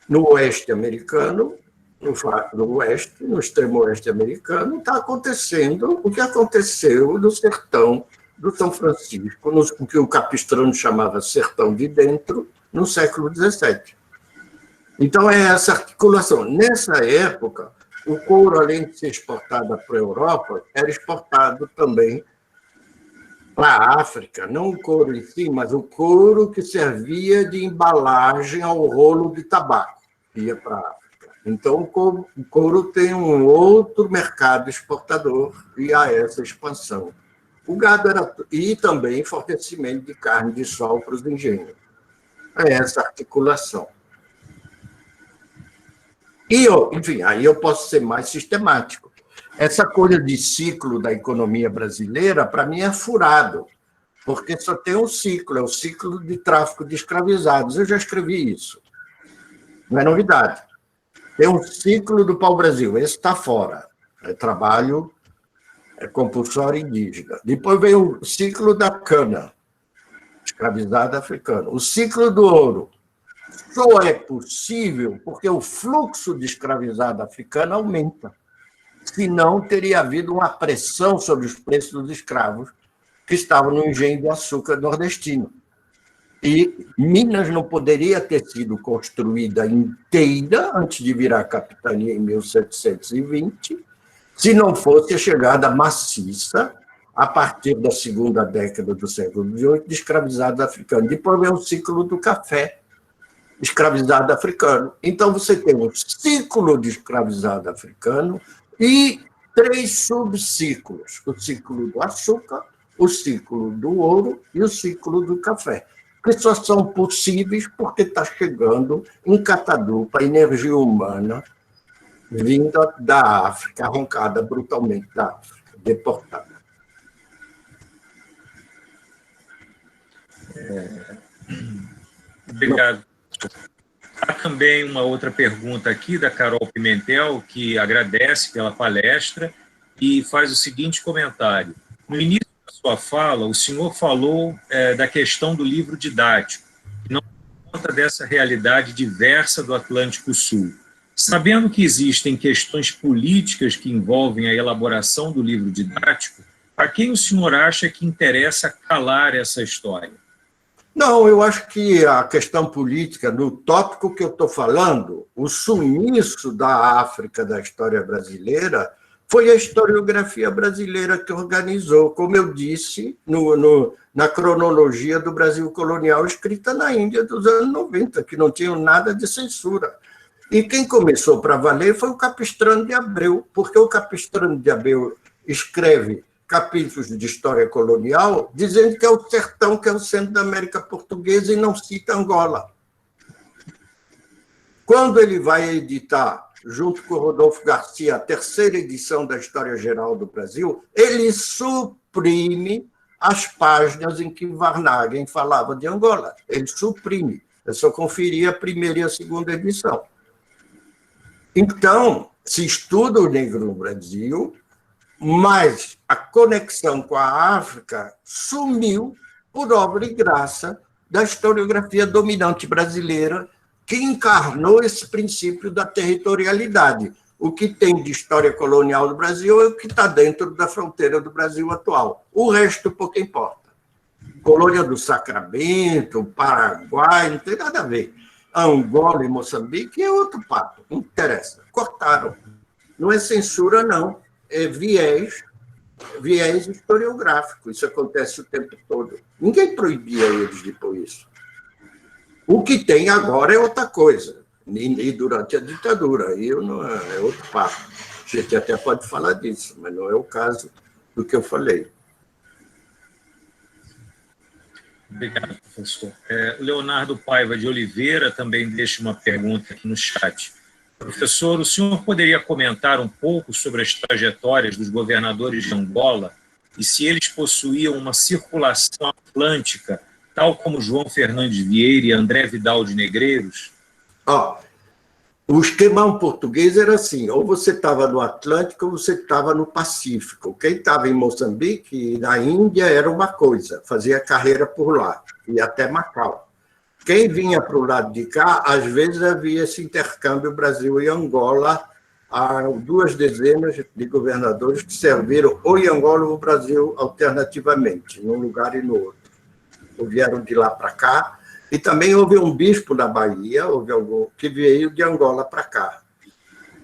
no oeste americano, no extremo oeste americano, está acontecendo o que aconteceu no sertão do São Francisco, o que o Capistrano chamava sertão de dentro, no século XVII. Então, é essa articulação. Nessa época, o couro, além de ser exportado para a Europa, era exportado também para a África, não o couro em si, mas o couro que servia de embalagem ao rolo de tabaco, que ia para a África. Então, o couro tem um outro mercado exportador e há essa expansão. O gado era... E também fornecimento de carne de sol para os engenhos. É essa articulação. E, enfim, aí eu posso ser mais sistemático. Essa coisa de ciclo da economia brasileira, para mim, é furado, porque só tem um ciclo, é o ciclo de tráfico de escravizados. Eu já escrevi isso. Não é novidade. Tem um ciclo do pau-brasil, esse está fora. É trabalho compulsório indígena. Depois vem o ciclo da cana, escravizada africana. O ciclo do ouro. Só é possível porque o fluxo de escravizada africana aumenta. Senão, teria havido uma pressão sobre os preços dos escravos que estavam no engenho de açúcar nordestino. E Minas não poderia ter sido construída inteira antes de virar capitania em 1720, se não fosse a chegada maciça, a partir da segunda década do século XVIII, de escravizados africanos. Depois vem o ciclo do café, escravizado africano. Então, você tem um ciclo de escravizado africano e 3 subciclos: o ciclo do açúcar, o ciclo do ouro e o ciclo do café, que só são possíveis porque está chegando em catadupa a energia humana vinda da África, arrancada brutalmente da África, deportada. Obrigado. Há também uma outra pergunta aqui da Carol Pimentel, que agradece pela palestra e faz o seguinte comentário. No início da sua fala, o senhor falou da questão do livro didático, que não dá conta dessa realidade diversa do Atlântico Sul. Sabendo que existem questões políticas que envolvem a elaboração do livro didático, a quem o senhor acha que interessa calar essa história? Não, eu acho que a questão política, no tópico que eu estou falando, o sumiço da África da história brasileira foi a historiografia brasileira que organizou, como eu disse, na cronologia do Brasil colonial, escrita na Índia dos anos 90, que não tinha nada de censura. E quem começou para valer foi o Capistrano de Abreu, porque o Capistrano de Abreu escreve capítulos de história colonial, dizendo que é o sertão que é o centro da América Portuguesa e não cita Angola. Quando ele vai editar, junto com o Rodolfo Garcia, a 3ª edição da História Geral do Brasil, ele suprime as páginas em que Varnagen falava de Angola. Ele suprime. Eu só conferi a 1ª e a 2ª edição. Então, se estuda o negro no Brasil, mas a conexão com a África sumiu por obra e graça da historiografia dominante brasileira, que encarnou esse princípio da territorialidade. O que tem de história colonial do Brasil é o que está dentro da fronteira do Brasil atual. O resto pouco importa. Colônia do Sacramento, Paraguai, não tem nada a ver. Angola e Moçambique é outro papo, não interessa. Cortaram. Não é censura, não. É viés historiográfico. Isso acontece o tempo todo. Ninguém proibia eles de pôr isso. O que tem agora é outra coisa. E durante a ditadura, aí não é outro papo. A gente até pode falar disso, mas não é o caso do que eu falei. Obrigado, professor. Leonardo Paiva de Oliveira também deixa uma pergunta aqui no chat. Professor, o senhor poderia comentar um pouco sobre as trajetórias dos governadores de Angola e se eles possuíam uma circulação atlântica, tal como João Fernandes Vieira e André Vidal de Negreiros? O esquema português era assim, ou você estava no Atlântico ou você estava no Pacífico. Quem estava em Moçambique e na Índia era uma coisa, fazia carreira por lá, e até Macau. Quem vinha para o lado de cá, às vezes havia esse intercâmbio Brasil e Angola, há 2 dezenas de governadores que serviram ou em Angola ou no Brasil alternativamente, num lugar e no outro. Ou vieram de lá para cá. E também houve um bispo na Bahia, houve algum que veio de Angola para cá.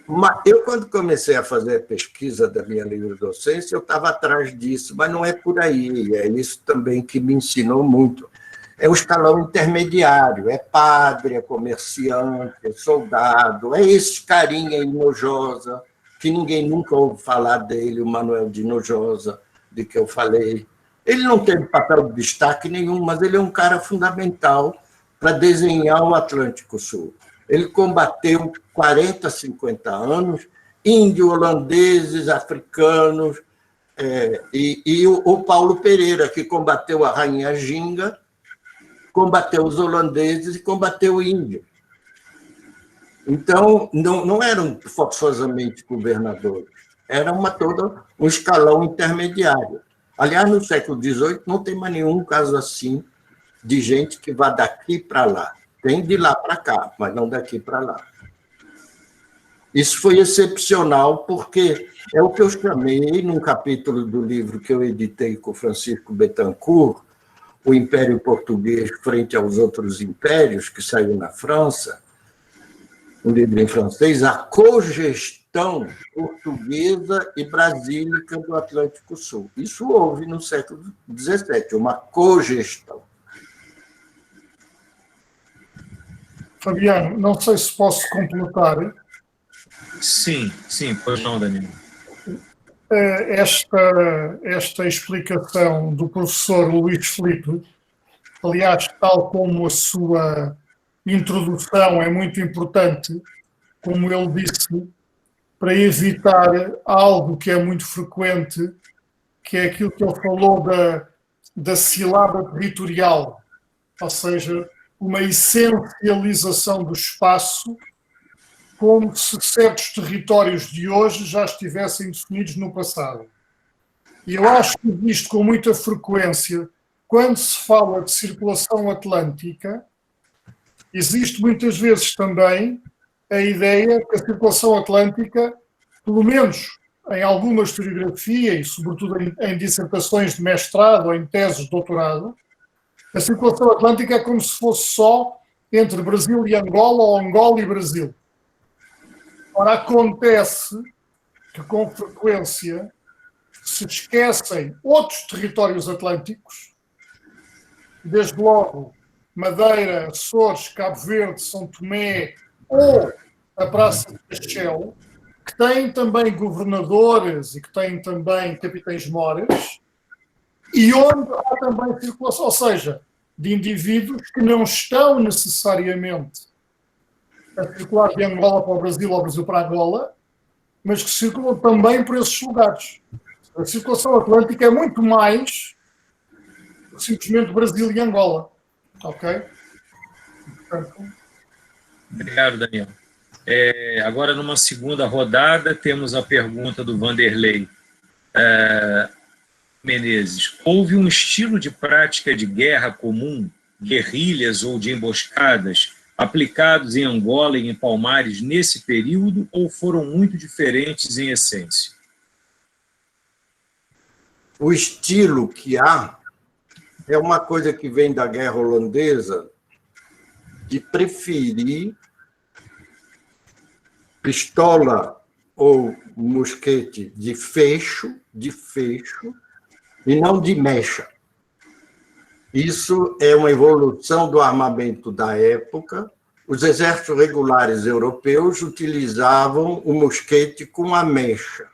Mas eu, quando comecei a fazer a pesquisa da minha livre-docência, eu estava atrás disso, mas não é por aí. É isso também que me ensinou muito. É o escalão intermediário, é padre, é comerciante, é soldado, é esse carinha Hinojosa, que ninguém nunca ouve falar dele, o Manuel de Hinojosa, de que eu falei. Ele não teve papel de destaque nenhum, mas ele é um cara fundamental para desenhar o Atlântico Sul. Ele combateu 40, 50 anos, índio, holandeses, africanos, e o Paulo Pereira, que combateu a Rainha Ginga, combateu os holandeses e combateu o índio. Então, não eram forçosamente governadores, era todo um escalão intermediário. Aliás, no século XVIII não tem mais nenhum caso assim de gente que vá daqui para lá. Tem de lá para cá, mas não daqui para lá. Isso foi excepcional porque é o que eu chamei, num capítulo do livro que eu editei com Francisco Bettencourt, O Império Português frente aos outros impérios, que saiu na França, um livro em francês, a cogestão portuguesa e brasílica do Atlântico Sul. Isso houve no século XVII, uma cogestão. Fabiano, não sei se posso completar. Sim, pois não, Danilo. Esta explicação do professor Luís Filipe, aliás, tal como a sua introdução é muito importante, como ele disse, para evitar algo que é muito frequente, que é aquilo que ele falou da cilada territorial, ou seja, uma essencialização do espaço, como se certos territórios de hoje já estivessem definidos no passado. E eu acho que isto com muita frequência, quando se fala de circulação atlântica, existe muitas vezes também a ideia que a circulação atlântica, pelo menos em alguma historiografia e sobretudo em dissertações de mestrado ou em teses de doutorado, a circulação atlântica é como se fosse só entre Brasil e Angola ou Angola e Brasil. Ora, acontece que com frequência se esquecem outros territórios atlânticos, desde logo Madeira, Açores, Cabo Verde, São Tomé ou a Praça de Castelo, que têm também governadores e que têm também capitães-mores, e onde há também circulação, ou seja, de indivíduos que não estão necessariamente a circular de Angola para o Brasil ou Brasil para Angola, mas que circulam também por esses lugares. A circulação atlântica é muito mais simplesmente Brasil e Angola. Ok? Portanto, obrigado, Daniel. Agora, numa segunda rodada, temos a pergunta do Vanderlei Menezes. Houve um estilo de prática de guerra comum, guerrilhas ou de emboscadas, aplicados em Angola e em Palmares nesse período, ou foram muito diferentes em essência? O estilo que há é uma coisa que vem da guerra holandesa, de preferir pistola ou mosquete de fecho, e não de mecha. Isso é uma evolução do armamento da época. Os exércitos regulares europeus utilizavam o mosquete com a mecha,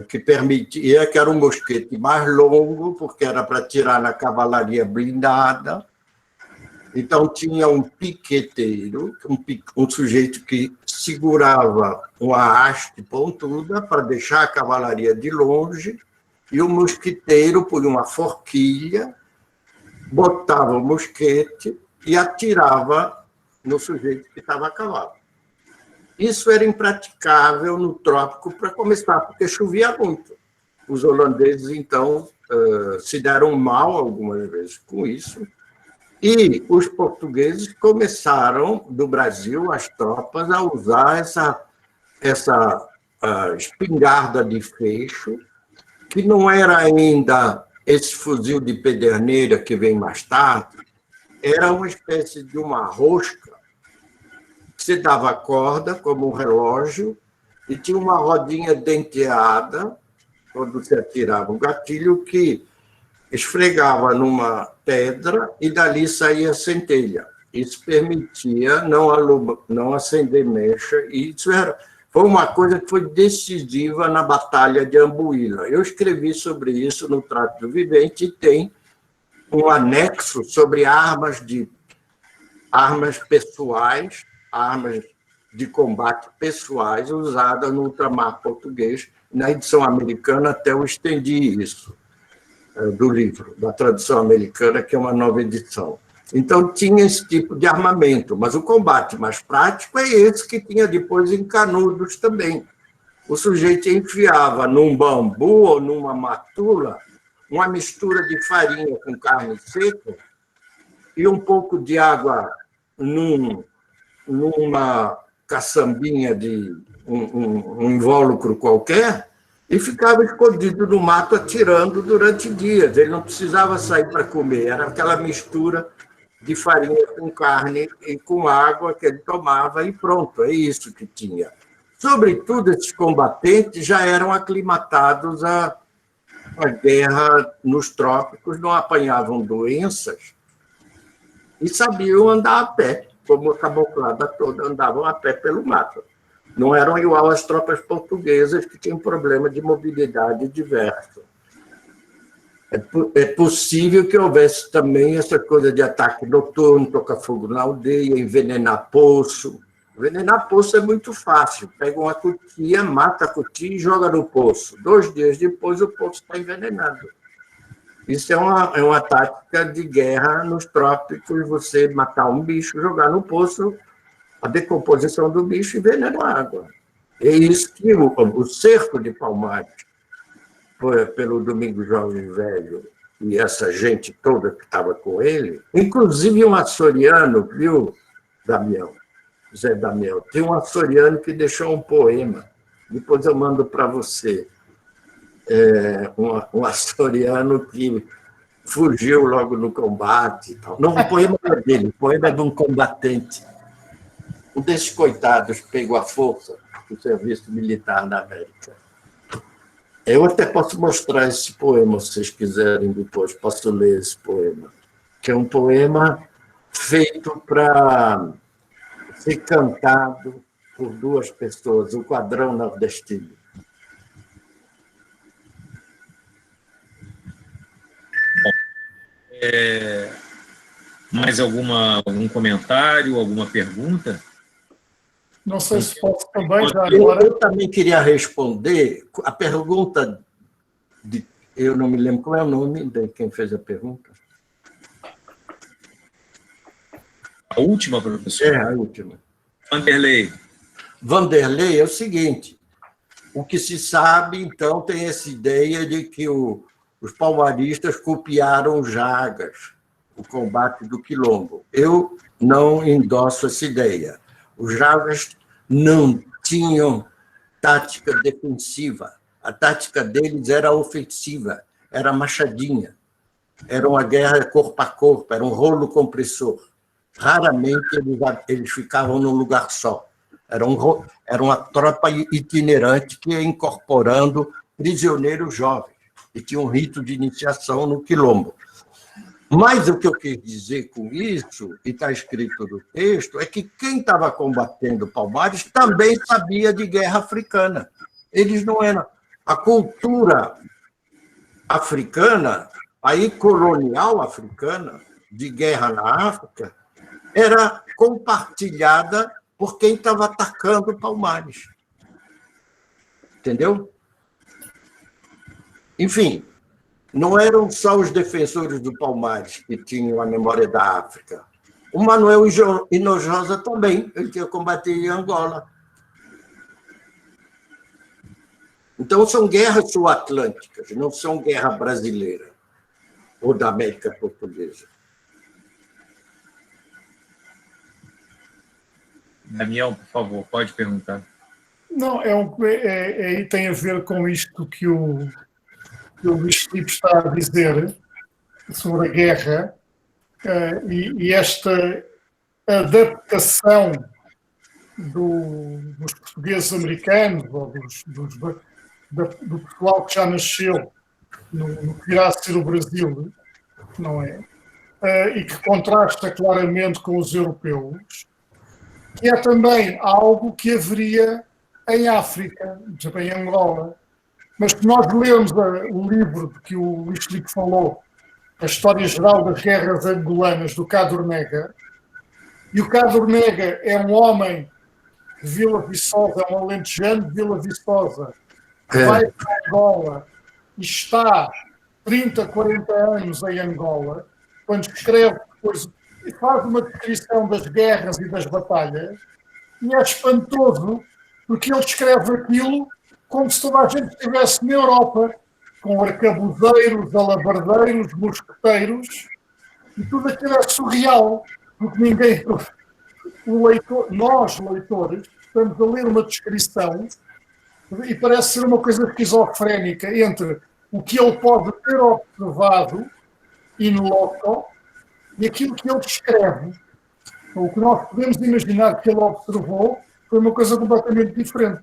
que permitia, que era um mosquete mais longo, porque era para tirar na cavalaria blindada. Então, tinha um piqueteiro, um sujeito que segurava uma haste pontuda para deixar a cavalaria de longe, e o mosqueteiro, por uma forquilha, botava o mosquete e atirava no sujeito que estava a cavalo. Isso era impraticável no trópico para começar, porque chovia muito. Os holandeses, então, se deram mal algumas vezes com isso, e os portugueses começaram, do Brasil, as tropas, a usar essa espingarda de fecho, que não era ainda esse fuzil de pederneira que vem mais tarde, era uma espécie de uma rosca. Você dava corda, como um relógio, e tinha uma rodinha denteada, quando você atirava um gatilho, que esfregava numa pedra e dali saía centelha. Isso permitia não acender mecha, e isso foi uma coisa que foi decisiva na Batalha de Ambuíla. Eu escrevi sobre isso no Trato do Vivente e tem um anexo sobre armas pessoais, armas de combate pessoais usadas no ultramar português. Na edição americana até eu estendi isso, do livro, da tradução americana, que é uma nova edição. Então, tinha esse tipo de armamento, mas o combate mais prático é esse que tinha depois em Canudos também. O sujeito enfiava num bambu ou numa matula uma mistura de farinha com carne seca e um pouco de água numa caçambinha de um invólucro qualquer, e ficava escondido no mato atirando durante dias. Ele não precisava sair para comer, era aquela mistura de farinha com carne e com água que ele tomava e pronto, é isso que tinha. Sobretudo, esses combatentes já eram aclimatados à guerra nos trópicos, não apanhavam doenças e sabiam andar a pé, como a caboclada toda andavam a pé pelo mato. Não eram igual às tropas portuguesas, que tinham problema de mobilidade diverso. É possível que houvesse também essa coisa de ataque noturno, tocar fogo na aldeia, envenenar poço. Envenenar poço é muito fácil. Pega uma cutia, mata a cutia e joga no poço. 2 dias depois, o poço está envenenado. Isso é uma tática de guerra nos trópicos, você matar um bicho, jogar no poço, a decomposição do bicho envenena a água. É isso que o cerco de Palmares, pelo Domingos Jovem Velho e essa gente toda que estava com ele, inclusive um açoriano, viu, Damião? Zé Damião, tem um açoriano que deixou um poema, depois eu mando para você. Um açoriano que fugiu logo no combate. E tal. Não, o poema é dele, o poema é de um combatente. Um desses coitados pegou a força do serviço militar na América. Eu até posso mostrar esse poema, se vocês quiserem depois, posso ler esse poema, que é um poema feito para ser cantado por 2 pessoas, o Quadrão Nordestino. Mais algum comentário, alguma pergunta? Não sei se posso também, já agora. Eu também queria responder a pergunta eu não me lembro qual é o nome de quem fez a pergunta. A última, professor? A última. Vanderlei. Vanderlei é o seguinte, o que se sabe, então, tem essa ideia de que os palmaristas copiaram Jagas, o combate do Quilombo. Eu não endosso essa ideia. Os Jagas não tinham tática defensiva. A tática deles era ofensiva, era machadinha. Era uma guerra corpo a corpo, era um rolo compressor. Raramente eles ficavam num lugar só. Era uma tropa itinerante que ia incorporando prisioneiros jovens, e tinha um rito de iniciação no Quilombo. Mas o que eu quis dizer com isso, e está escrito no texto, é que quem estava combatendo Palmares também sabia de guerra africana. Eles não eram... A cultura africana, aí colonial africana, de guerra na África, era compartilhada por quem estava atacando Palmares. Entendeu? Enfim, não eram só os defensores do Palmares que tinham a memória da África. O Manuel Hinojosa também, ele tinha combatido em Angola. Então, são guerras sul-atlânticas, não são guerra brasileira ou da América Portuguesa. Daniel, por favor, pode perguntar. Não, tem a ver com isto que o Luís Filipe está a dizer sobre a guerra e esta adaptação dos portugueses americanos ou do pessoal que já nasceu no que irá ser o Brasil, não é? E que contrasta claramente com os europeus, que é também algo que haveria em África, também em Angola. Mas se nós lermos o livro de que o Luís Filipe falou, a História Geral das Guerras Angolanas, do Cadornega, e o Cadornega é um homem de Vila Viçosa, é um alentejano de Vila Viçosa, que vai para Angola e está 30, 40 anos em Angola, quando escreve depois, e faz uma descrição das guerras e das batalhas, e é espantoso, porque ele escreve aquilo como se toda a gente estivesse na Europa, com arcabuzeiros, alabardeiros, mosqueteiros, e tudo aquilo é surreal, porque ninguém... nós, leitores, estamos a ler uma descrição e parece ser uma coisa esquizofrénica entre o que ele pode ter observado in loco e aquilo que ele descreve. O que nós podemos imaginar que ele observou foi uma coisa completamente diferente.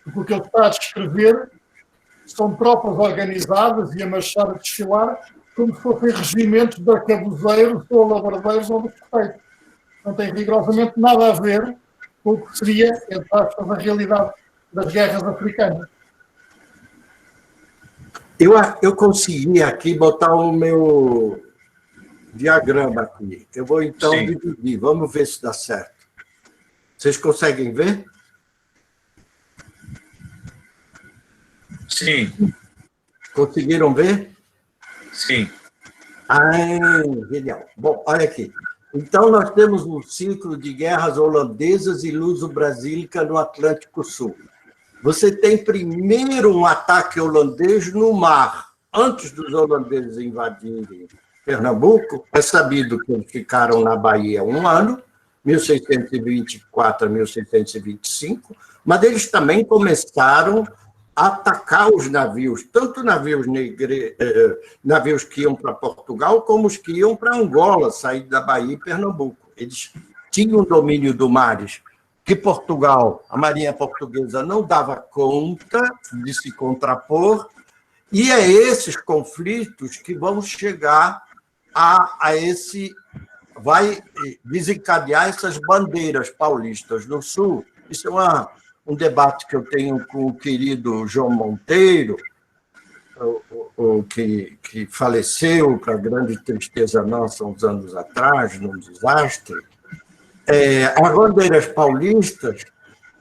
Porque o que ele está a descrever são tropas organizadas e a marchar a desfilar como se fossem regimentos de arcabuzeiros ou alabardeiros ou mosqueteiros. Não tem rigorosamente nada a ver com o que seria, entre aspas, a realidade das guerras africanas. Eu consegui aqui botar o meu diagrama aqui. Eu vou, então, dividir. Vamos ver se dá certo. Vocês conseguem ver? Sim. Conseguiram ver? Sim. Genial. Bom, olha aqui. Então, nós temos um ciclo de guerras holandesas e luso-brasílica no Atlântico Sul. Você tem primeiro um ataque holandês no mar. Antes dos holandeses invadirem Pernambuco, é sabido que eles ficaram na Bahia um ano, 1624 a 1625, mas eles também começaram a atacar os navios, tanto navios que iam para Portugal, como os que iam para Angola, sair da Bahia e Pernambuco. Eles tinham domínio do mares, que Portugal, a Marinha Portuguesa, não dava conta de se contrapor, e é esses conflitos que vão chegar a esse... vai desencadear essas bandeiras paulistas do Sul. Isso é um debate que eu tenho com o querido João Monteiro, que faleceu, para grande tristeza nossa, uns anos atrás, num desastre. As bandeiras paulistas,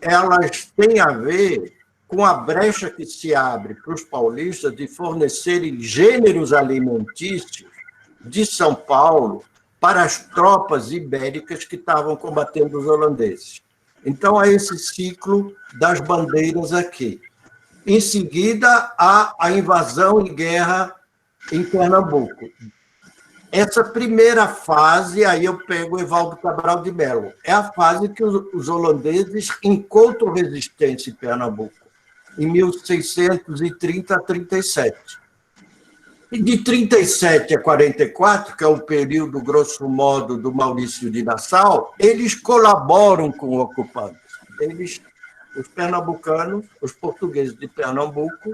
elas têm a ver com a brecha que se abre para os paulistas de fornecerem gêneros alimentícios de São Paulo para as tropas ibéricas que estavam combatendo os holandeses. Então, há esse ciclo das bandeiras aqui. Em seguida, há a invasão e guerra em Pernambuco. Essa primeira fase, aí eu pego o Evaldo Cabral de Melo, é a fase que os holandeses encontram resistência em Pernambuco, em 1630 a 37. E de 37 a 44, que é o período, grosso modo, do Maurício de Nassau, eles colaboram com o ocupante. Os pernambucanos, os portugueses de Pernambuco,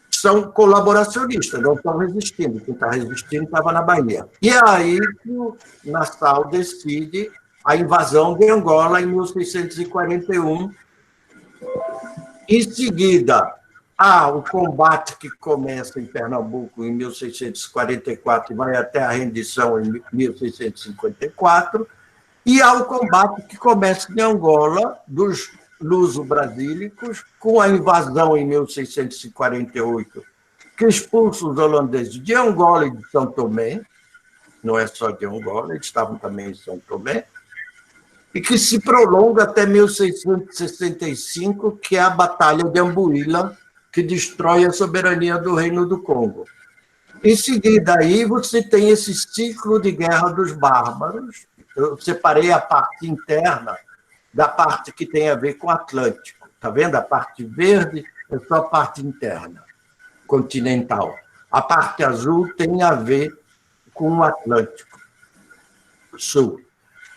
são colaboracionistas, não estão resistindo. Quem está resistindo estava na Bahia. E é aí que o Nassau decide a invasão de Angola em 1641. Em seguida, há o combate que começa em Pernambuco em 1644 e vai até a rendição em 1654, e há o combate que começa em Angola dos luso-brasílicos, com a invasão em 1648, que expulsa os holandeses de Angola e de São Tomé, não é só de Angola, eles estavam também em São Tomé, e que se prolonga até 1665, que é a Batalha de Ambuíla, que destrói a soberania do Reino do Congo. Em seguida, aí você tem esse ciclo de guerra dos bárbaros. Eu separei a parte interna da parte que tem a ver com o Atlântico. Está vendo? A parte verde é só a parte interna, continental. A parte azul tem a ver com o Atlântico Sul.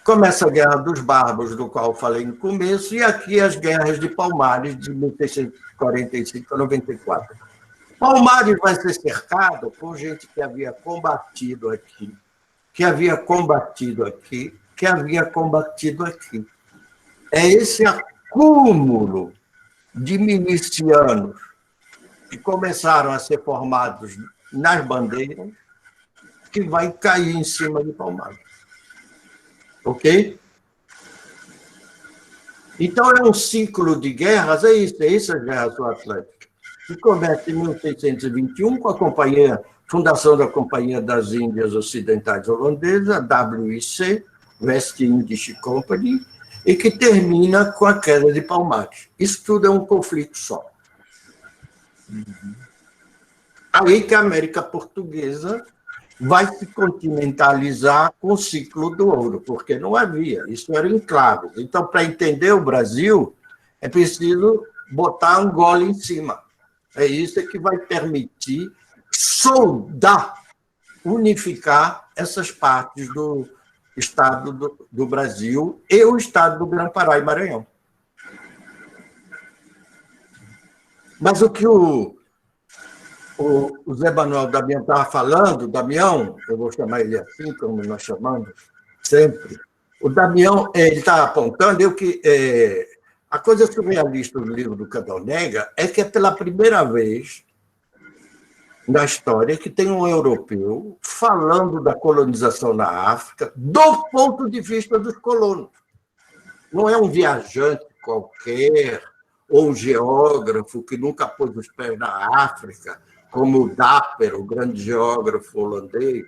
Começa a Guerra dos Bárbaros, do qual eu falei no começo, e aqui as guerras de Palmares, de 1645 a 94. Palmares vai ser cercado por gente que havia combatido aqui, que havia combatido aqui, que havia combatido aqui. É esse acúmulo de milicianos que começaram a ser formados nas bandeiras que vai cair em cima de Palmares. Ok? Então, é um ciclo de guerras, é isso a Guerra do Atlântico, que começa em 1621 com a fundação da Companhia das Índias Ocidentais Holandesa, WIC, West Indies Company, e que termina com a queda de Palmares. Isso tudo é um conflito só. Aí que a América Portuguesa vai se continentalizar com o ciclo do ouro, porque não havia, isso era enclaves. Então, para entender o Brasil, é preciso botar Angola em cima. É isso que vai permitir soldar, unificar essas partes do Estado do Brasil e o Estado do Grã-Pará e Maranhão. Mas o que o Zé Manuel Damião estava falando, Damião, eu vou chamar ele assim, como nós chamamos sempre, o Damião, ele está apontando a coisa surrealista do livro do Cadonega é que é pela primeira vez na história que tem um europeu falando da colonização na África do ponto de vista dos colonos. Não é um viajante qualquer ou um geógrafo que nunca pôs os pés na África, como o Dapper, o grande geógrafo holandês.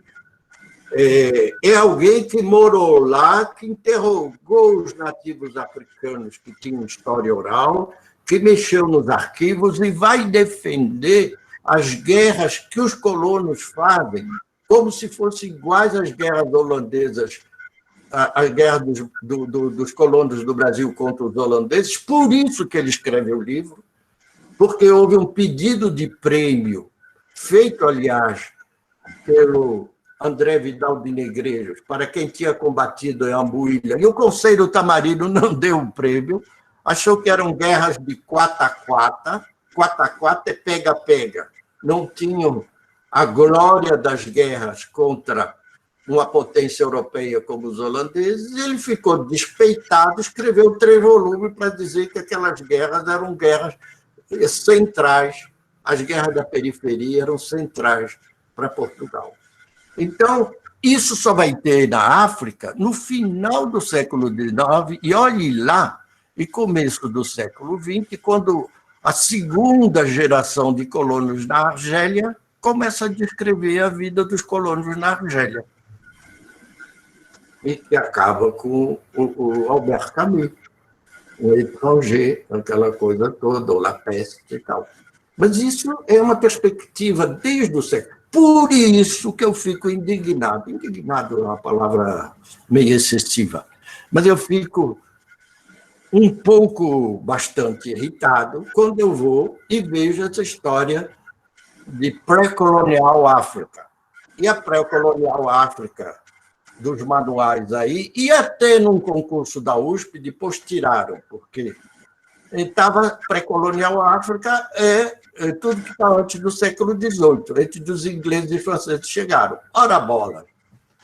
É alguém que morou lá, que interrogou os nativos africanos que tinham história oral, que mexeu nos arquivos e vai defender as guerras que os colonos fazem, como se fossem iguais às guerras holandesas, às guerras dos colonos do Brasil contra os holandeses. Por isso que ele escreve o livro, porque houve um pedido de prêmio, feito, aliás, pelo André Vidal de Negreiros, para quem tinha combatido em Ambuília. E o Conselho Tamarino não deu o prêmio, achou que eram guerras de quata-quata. Quata-quata é pega-pega. Não tinham a glória das guerras contra uma potência europeia como os holandeses, e ele ficou despeitado, escreveu 3 volumes para dizer que aquelas guerras eram guerras centrais, as guerras da periferia eram centrais para Portugal. Então, isso só vai ter na África no final do século XIX, e olhe lá, e começo do século XX, quando a segunda geração de colonos na Argélia começa a descrever a vida dos colonos na Argélia. E que acaba com o Albert Camus, um étranger, aquela coisa toda, ou la peste e tal. Mas isso é uma perspectiva desde o século. Por isso que eu fico indignado. Indignado é uma palavra meio excessiva, mas eu fico um pouco, bastante irritado quando eu vou e vejo essa história de pré-colonial África. E a pré-colonial África, dos manuais aí, e até num concurso da USP, depois tiraram, porque estava pré-colonial África tudo que está antes do século XVIII, antes dos ingleses e franceses chegaram. Ora bola!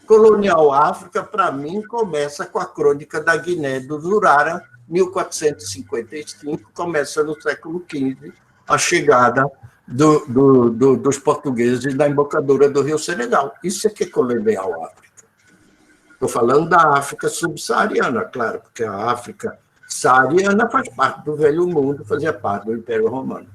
Colonial África, para mim, começa com a crônica da Guiné dos Urara, 1455, começa no século XV, a chegada dos portugueses na embocadura do Rio Senegal. Isso é que é colonial África. Estou falando da África subsaariana, claro, porque a África saariana faz parte do Velho Mundo, fazia parte do Império Romano.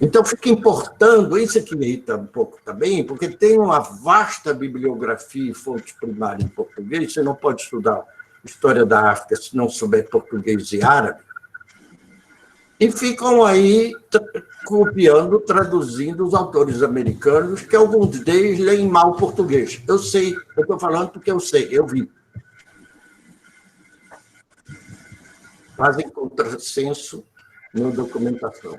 Então, fica importando, isso que me irrita um pouco também, porque tem uma vasta bibliografia e fontes primárias em português, você não pode estudar história da África se não souber português e árabe, e ficam aí copiando, traduzindo os autores americanos, que alguns deles leem mal português. Eu sei, eu estou falando porque eu sei, eu vi. Fazem contrassenso na documentação.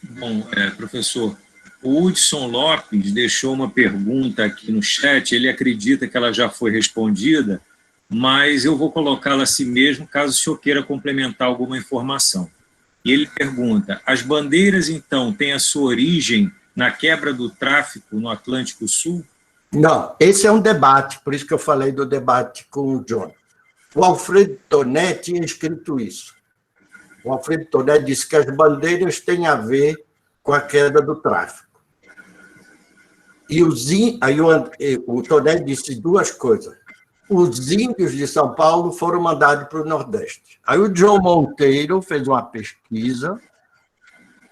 Bom, professor, o Hudson Lopes deixou uma pergunta aqui no chat, ele acredita que ela já foi respondida, mas eu vou colocá-la assim mesmo, caso o senhor queira complementar alguma informação. E ele pergunta, as bandeiras, então, têm a sua origem na quebra do tráfico no Atlântico Sul? Não, esse é um debate, por isso que eu falei do debate com o John. O Alfredo Toné tinha escrito isso. O Alfredo Toné disse que as bandeiras têm a ver com a queda do tráfico. E aí o Toné disse duas coisas. Os índios de São Paulo foram mandados para o Nordeste. Aí o João Monteiro fez uma pesquisa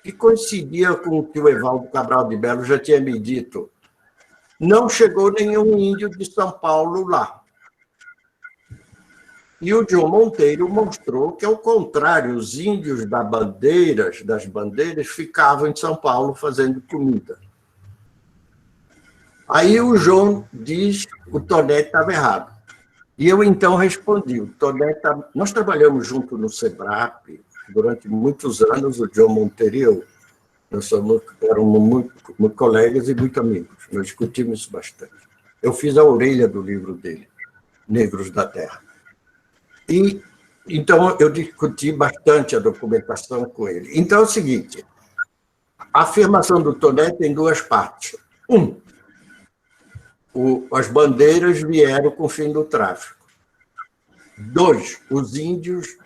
que coincidia com o que o Evaldo Cabral de Melo já tinha me dito. Não chegou nenhum índio de São Paulo lá. E o João Monteiro mostrou que, ao contrário, os índios das bandeiras ficavam em São Paulo fazendo comida. Aí o João diz que o Toné estava errado. E eu, então, respondi. Nós trabalhamos junto no SEBRAP durante muitos anos, o João Monteiro e eu. Nós éramos muito colegas e muito amigos. Nós discutimos isso bastante. Eu fiz a orelha do livro dele, Negros da Terra. E, então, eu discuti bastante a documentação com ele. Então, é o seguinte, a afirmação do Toné tem duas partes. As bandeiras vieram com o fim do tráfico. 2, os índios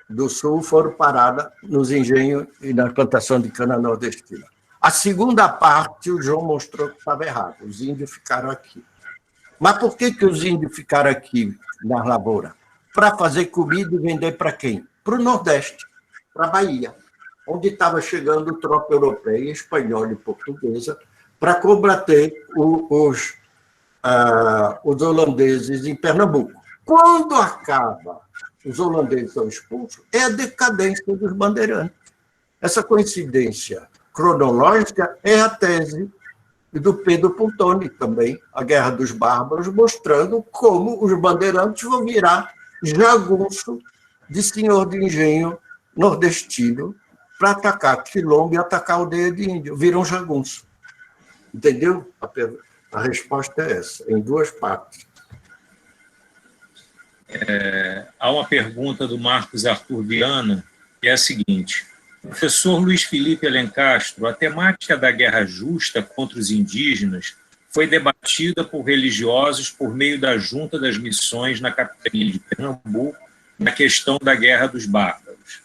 do Sul foram parados nos engenhos e na plantação de cana nordestina. A segunda parte, o João mostrou que estava errado. Os índios ficaram aqui. Mas por que os índios ficaram aqui nas lavouras? Para fazer comida e vender para quem? Para o Nordeste, para a Bahia, onde estava chegando tropa europeia, espanhola e portuguesa para combater os holandeses em Pernambuco. Quando acaba, os holandeses são expulsos, é a decadência dos bandeirantes. Essa coincidência cronológica é a tese do Pedro Pontoni também, a Guerra dos Bárbaros, mostrando como os bandeirantes vão virar jagunço de senhor de engenho nordestino para atacar quilombo e atacar a aldeia de índio. Viram jagunço. Entendeu? A resposta é essa, em duas partes. Há uma pergunta do Marcos Arthur Viana, que é a seguinte. Professor Luiz Felipe Alencastro, a temática da guerra justa contra os indígenas foi debatida por religiosos por meio da Junta das Missões na capitania de Pernambuco, na questão da Guerra dos Bárbaros.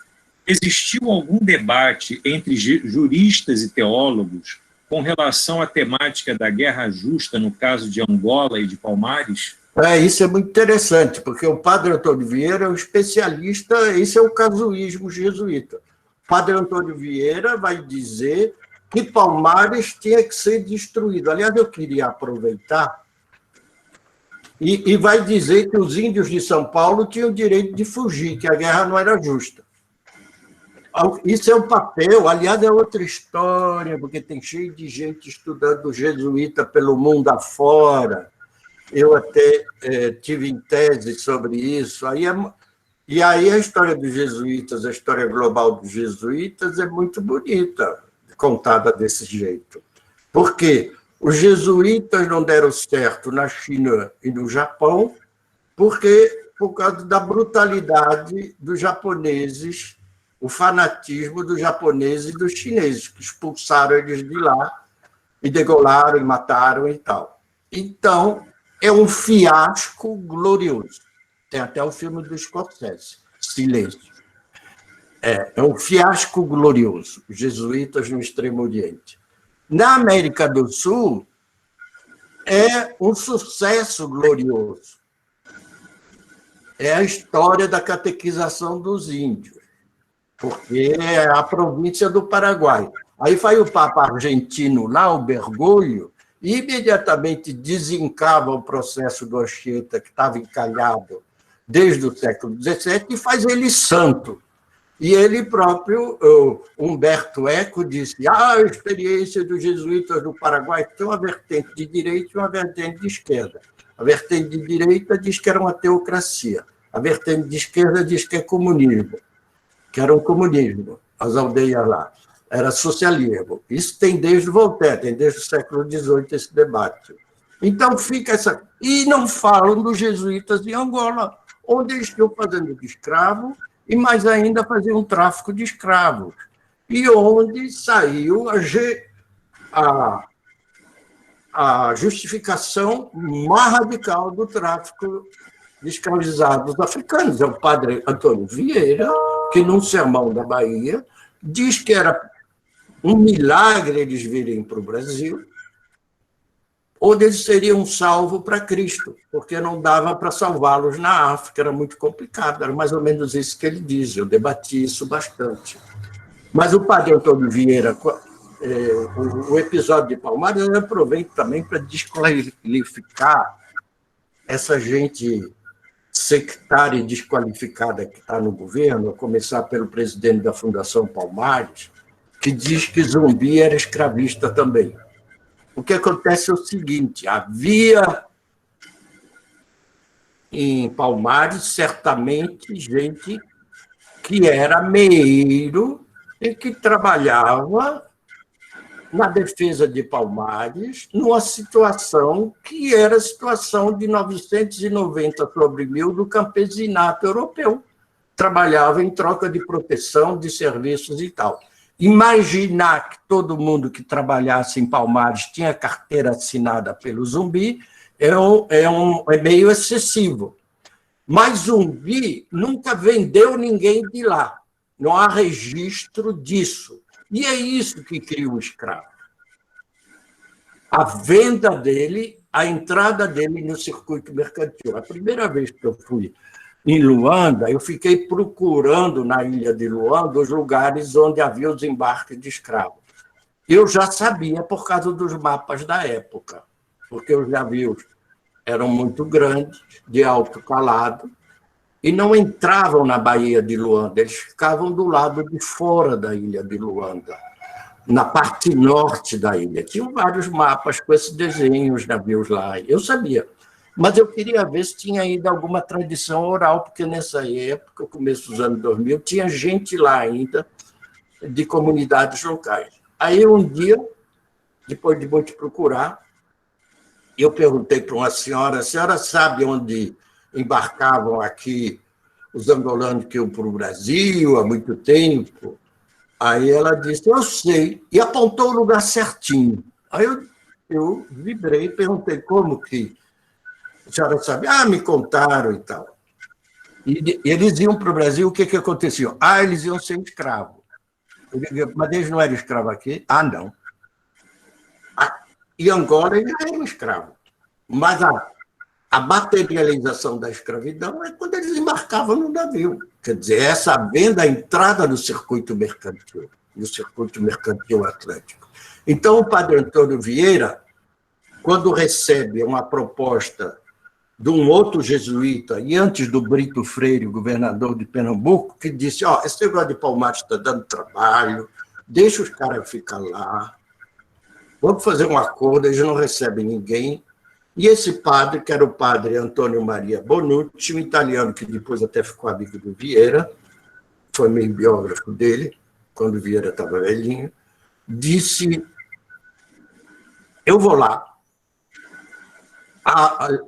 Existiu algum debate entre juristas e teólogos com relação à temática da guerra justa no caso de Angola e de Palmares? Isso é muito interessante, porque o padre Antônio Vieira é um especialista, esse é o casuísmo jesuíta. O padre Antônio Vieira vai dizer que Palmares tinha que ser destruído. Aliás, eu queria aproveitar E vai dizer que os índios de São Paulo tinham o direito de fugir, que a guerra não era justa. Isso é um papel, aliás, é outra história, porque tem cheio de gente estudando jesuíta pelo mundo afora. Eu até tive em tese sobre isso. E aí a história dos jesuítas, a história global dos jesuítas é muito bonita, contada desse jeito. Por quê? Os jesuítas não deram certo na China e no Japão, por causa da brutalidade dos japoneses, o fanatismo dos japoneses e dos chineses, que expulsaram eles de lá e degolaram e mataram e tal. Então, é um fiasco glorioso. Tem até o filme do Scorsese, Silêncio. É um fiasco glorioso, os jesuítas no Extremo Oriente. Na América do Sul, é um sucesso glorioso. É a história da catequização dos índios, porque é a província do Paraguai. Aí vai o Papa argentino lá, o Bergoglio, e imediatamente desencava o processo do Anchieta, que estava encalhado desde o século XVII, e faz ele santo. E ele próprio, Humberto Eco, disse: a experiência dos jesuítas do Paraguai tem uma vertente de direita e uma vertente de esquerda. A vertente de direita diz que era uma teocracia. A vertente de esquerda diz que é comunismo, que era um comunismo, as aldeias lá. Era socialismo. Isso tem desde Voltaire, tem desde o século XVIII esse debate. Então fica essa... E não falam dos jesuítas em Angola, onde eles estão fazendo de escravo e, mais ainda, faziam um tráfico de escravos. E onde saiu a justificação mais radical do tráfico de escravizados africanos. É o padre Antônio Vieira, que, num sermão da Bahia, diz que era um milagre eles virem para o Brasil, onde eles seriam salvos para Cristo, porque não dava para salvá-los na África, era muito complicado, era mais ou menos isso que ele diz, eu debati isso bastante. Mas o padre Antônio Vieira, o episódio de Palmares, eu aproveito também para desqualificar essa gente sectária e desqualificada que está no governo, a começar pelo presidente da Fundação Palmares, que diz que Zumbi era escravista também. O que acontece é o seguinte: havia em Palmares, certamente, gente que era meeiro e que trabalhava na defesa de Palmares, numa situação que era a situação de 990 sobre 1000 do campesinato europeu. Trabalhava em troca de proteção, de serviços e tal. Imaginar que todo mundo que trabalhasse em Palmares tinha carteira assinada pelo Zumbi é meio excessivo. Mas Zumbi nunca vendeu ninguém de lá. Não há registro disso. E é isso que cria o escravo. A venda dele, a entrada dele no circuito mercantil. A primeira vez que eu fui em Luanda, eu fiquei procurando na ilha de Luanda os lugares onde havia os embarques de escravos. Eu já sabia por causa dos mapas da época, porque os navios eram muito grandes, de alto calado, e não entravam na Baía de Luanda, eles ficavam do lado de fora da ilha de Luanda, na parte norte da ilha. Tinham vários mapas com esses desenhos, navios lá, eu sabia. Mas eu queria ver se tinha ainda alguma tradição oral, porque nessa época, começo dos anos 2000, tinha gente lá ainda de comunidades locais. Aí, um dia, depois de muito procurar, eu perguntei para uma senhora: a senhora sabe onde embarcavam aqui os angolanos que iam para o Brasil há muito tempo? Aí ela disse: eu sei, e apontou o lugar certinho. Aí eu vibrei e perguntei: como que a senhora sabe? Me contaram e tal. E eles iam para o Brasil, o que acontecia? Eles iam ser escravos. Mas eles não eram escravos aqui? Não. E Angola eles eram escravos. Mas a materialização da escravidão é quando eles embarcavam no navio. Quer dizer, essa venda, a entrada no circuito mercantil atlântico. Então, o padre Antônio Vieira, quando recebe uma proposta de um outro jesuíta, e antes do Brito Freire, governador de Pernambuco, que disse, esse negócio de Palmares está dando trabalho, deixa os caras ficar lá, vamos fazer um acordo, eles não recebem ninguém. E esse padre, que era o padre Antônio Maria Bonucci, um italiano que depois até ficou amigo do Vieira, foi meio biógrafo dele, quando o Vieira estava velhinho, disse, eu vou lá,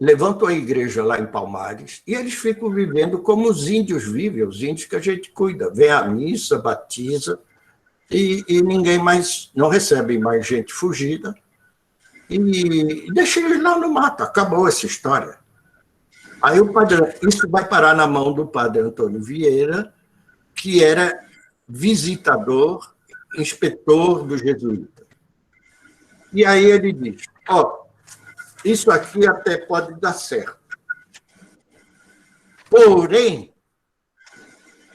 levantam a igreja lá em Palmares, e eles ficam vivendo como os índios vivem, os índios que a gente cuida, vem à missa, batiza, e ninguém mais, não recebe mais gente fugida, e deixa eles lá no mato, acabou essa história. Aí isso vai parar na mão do padre Antônio Vieira, que era visitador, inspetor do jesuíta. E aí ele diz, isso aqui até pode dar certo. Porém,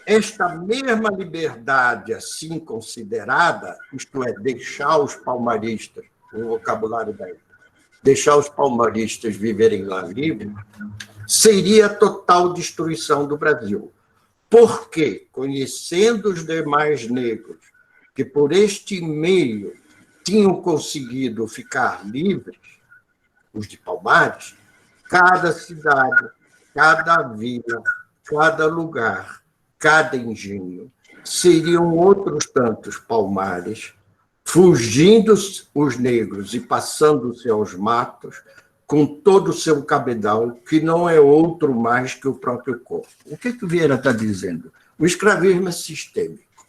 esta mesma liberdade assim considerada, isto é, deixar os palmaristas, o vocabulário da época, deixar os palmaristas viverem lá livre, seria a total destruição do Brasil. Porque, conhecendo os demais negros que por este meio tinham conseguido ficar livres, os de Palmares, cada cidade, cada vila, cada lugar, cada engenho, seriam outros tantos Palmares, fugindo os negros e passando-se aos matos, com todo o seu cabedal, que não é outro mais que o próprio corpo. O que o Vieira está dizendo? O escravismo é sistêmico.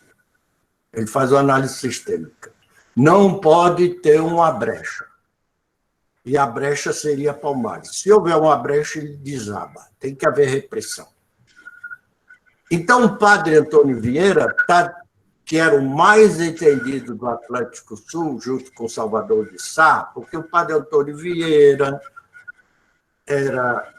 Ele faz uma análise sistêmica. Não pode ter uma brecha. E a brecha seria Palmares. Se houver uma brecha, ele desaba. Tem que haver repressão. Então, o padre Antônio Vieira, que era o mais entendido do Atlântico Sul, junto com Salvador de Sá, porque o padre Antônio Vieira era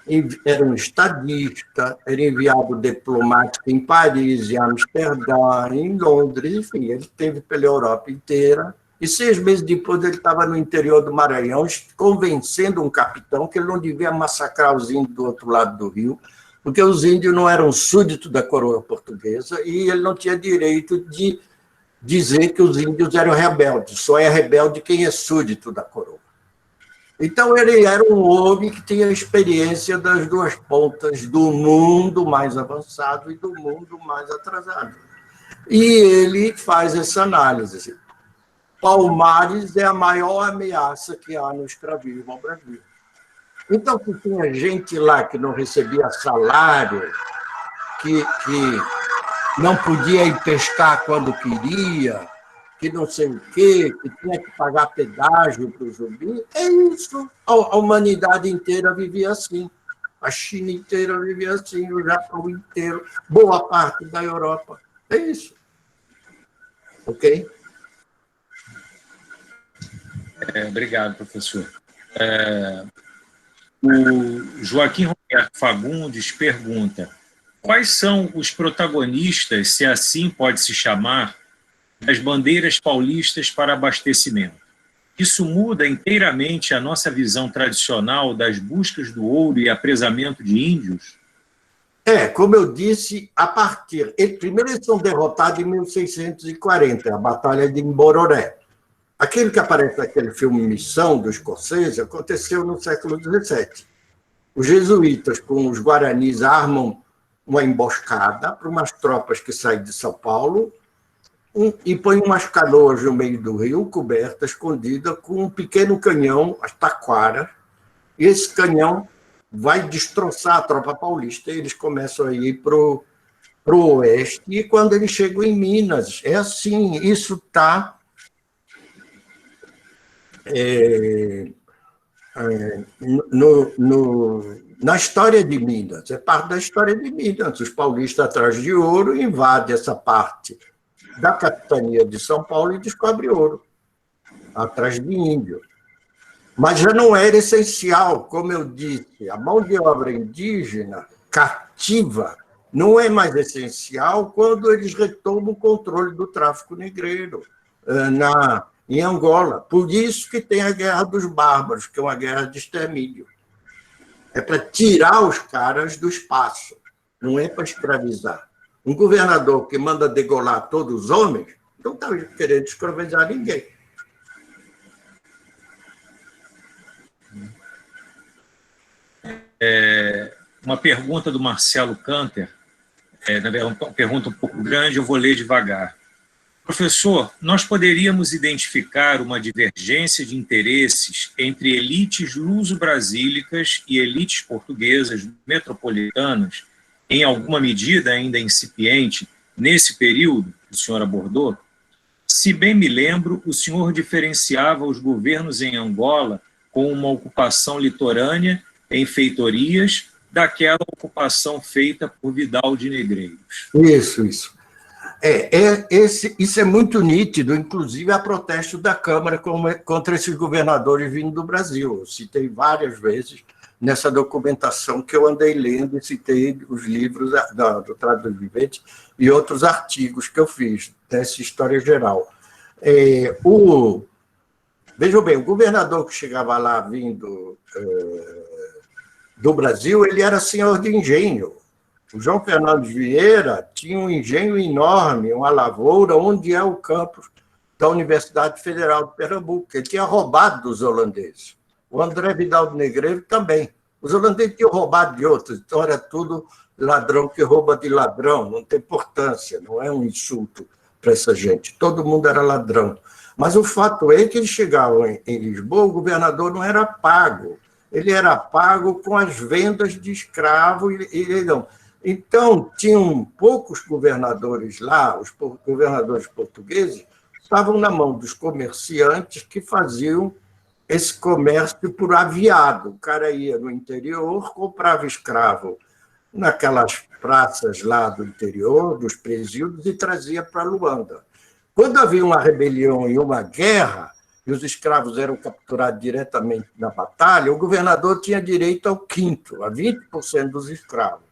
um estadista, era enviado diplomático em Paris, em Amsterdã, em Londres, enfim, ele esteve pela Europa inteira. E 6 meses depois ele estava no interior do Maranhão, convencendo um capitão que ele não devia massacrar os índios do outro lado do rio, porque os índios não eram súditos da coroa portuguesa e ele não tinha direito de dizer que os índios eram rebeldes. Só é rebelde quem é súdito da coroa. Então, ele era um homem que tinha experiência das duas pontas do mundo mais avançado e do mundo mais atrasado. E ele faz essa análise. Palmares é a maior ameaça que há no escravismo ao Brasil. Então, se tinha gente lá que não recebia salário, que não podia ir pescar quando queria, que não sei o quê, que tinha que pagar pedágio para o zumbi, é isso. A humanidade inteira vivia assim. A China inteira vivia assim, o Japão inteiro, boa parte da Europa. É isso. Ok? Obrigado, professor. O Joaquim Roberto Fagundes pergunta: quais são os protagonistas, se assim pode se chamar, das bandeiras paulistas para abastecimento? Isso muda inteiramente a nossa visão tradicional das buscas do ouro e apresamento de índios? Como eu disse, primeiro eles são derrotados em 1640, a Batalha de Mbororé. Aquilo que aparece naquele filme Missão, do Scorsese, aconteceu no século XVII. Os jesuítas, com os guaranis, armam uma emboscada para umas tropas que saem de São Paulo e põem umas canoas no meio do rio, coberta, escondida, com um pequeno canhão, as taquaras, e esse canhão vai destroçar a tropa paulista, e eles começam a ir para o oeste, e quando eles chegam em Minas, é assim, isso está... na história de Minas, é parte da história de Minas. Os paulistas atrás de ouro invadem essa parte da capitania de São Paulo e descobrem ouro, atrás de índio. Mas já não era essencial, como eu disse, a mão de obra indígena, cativa, não é mais essencial quando eles retomam o controle do tráfico negreiro em Angola. Por isso que tem a Guerra dos Bárbaros, que é uma guerra de extermínio. É para tirar os caras do espaço, não é para escravizar. Um governador que manda degolar todos os homens não está querendo escravizar ninguém. Uma pergunta do Marcelo Canter, uma pergunta um pouco grande, eu vou ler devagar. Professor, nós poderíamos identificar uma divergência de interesses entre elites luso-brasílicas e elites portuguesas metropolitanas, em alguma medida ainda incipiente, nesse período que o senhor abordou? Se bem me lembro, o senhor diferenciava os governos em Angola com uma ocupação litorânea em feitorias daquela ocupação feita por Vidal de Negreiros. Isso. Isso é muito nítido, inclusive a protesto da Câmara contra esses governadores vindo do Brasil. Eu citei várias vezes nessa documentação que eu andei lendo e citei os livros do Tratado Vivente e outros artigos que eu fiz dessa história geral. Vejam bem, o governador que chegava lá vindo do Brasil, ele era senhor de engenho. O João Fernandes Vieira tinha um engenho enorme, uma lavoura, onde é o campus da Universidade Federal de Pernambuco. Ele tinha roubado dos holandeses. O André Vidal de Negreiros também. Os holandeses tinham roubado de outros, então era tudo ladrão que rouba de ladrão, não tem importância, não é um insulto para essa gente. Todo mundo era ladrão. Mas o fato é que eles chegavam em Lisboa, o governador não era pago. Ele era pago com as vendas de escravo e leilão. Então, tinham poucos governadores lá, os governadores portugueses, estavam na mão dos comerciantes que faziam esse comércio por aviado. O cara ia no interior, comprava escravo naquelas praças lá do interior, dos presídios, e trazia para Luanda. Quando havia uma rebelião e uma guerra, e os escravos eram capturados diretamente na batalha, o governador tinha direito ao quinto, a 20% dos escravos.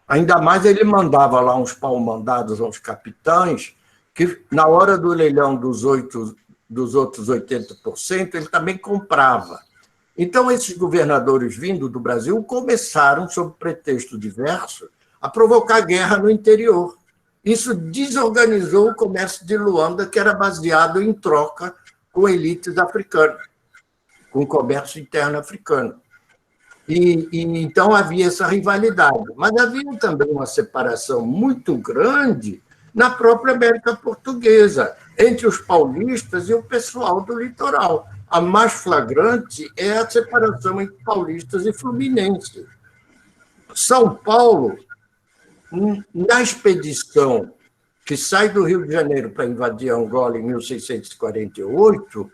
Ainda mais ele mandava lá uns pau-mandados aos capitães, que na hora do leilão dos outros 80%, ele também comprava. Então, esses governadores vindo do Brasil começaram, sob pretexto diverso, a provocar guerra no interior. Isso desorganizou o comércio de Luanda, que era baseado em troca com elites africanas, com o comércio interno africano. Então havia essa rivalidade. Mas havia também uma separação muito grande na própria América Portuguesa, entre os paulistas e o pessoal do litoral. A mais flagrante é a separação entre paulistas e fluminenses. São Paulo, na expedição que sai do Rio de Janeiro para invadir Angola em 1648,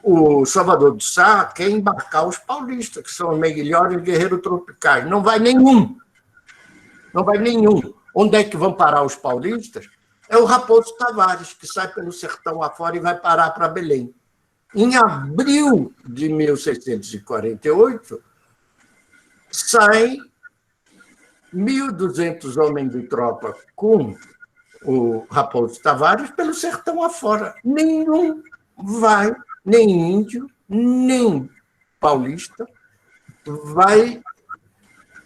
o Salvador de Sá quer embarcar os paulistas, que são os melhores guerreiros tropicais. Não vai nenhum. Não vai nenhum. Onde é que vão parar os paulistas? É o Raposo Tavares, que sai pelo sertão afora e vai parar para Belém. Em abril de 1648, saem 1.200 homens de tropa com o Raposo Tavares pelo sertão afora. Nenhum vai, nem índio, nem paulista, vai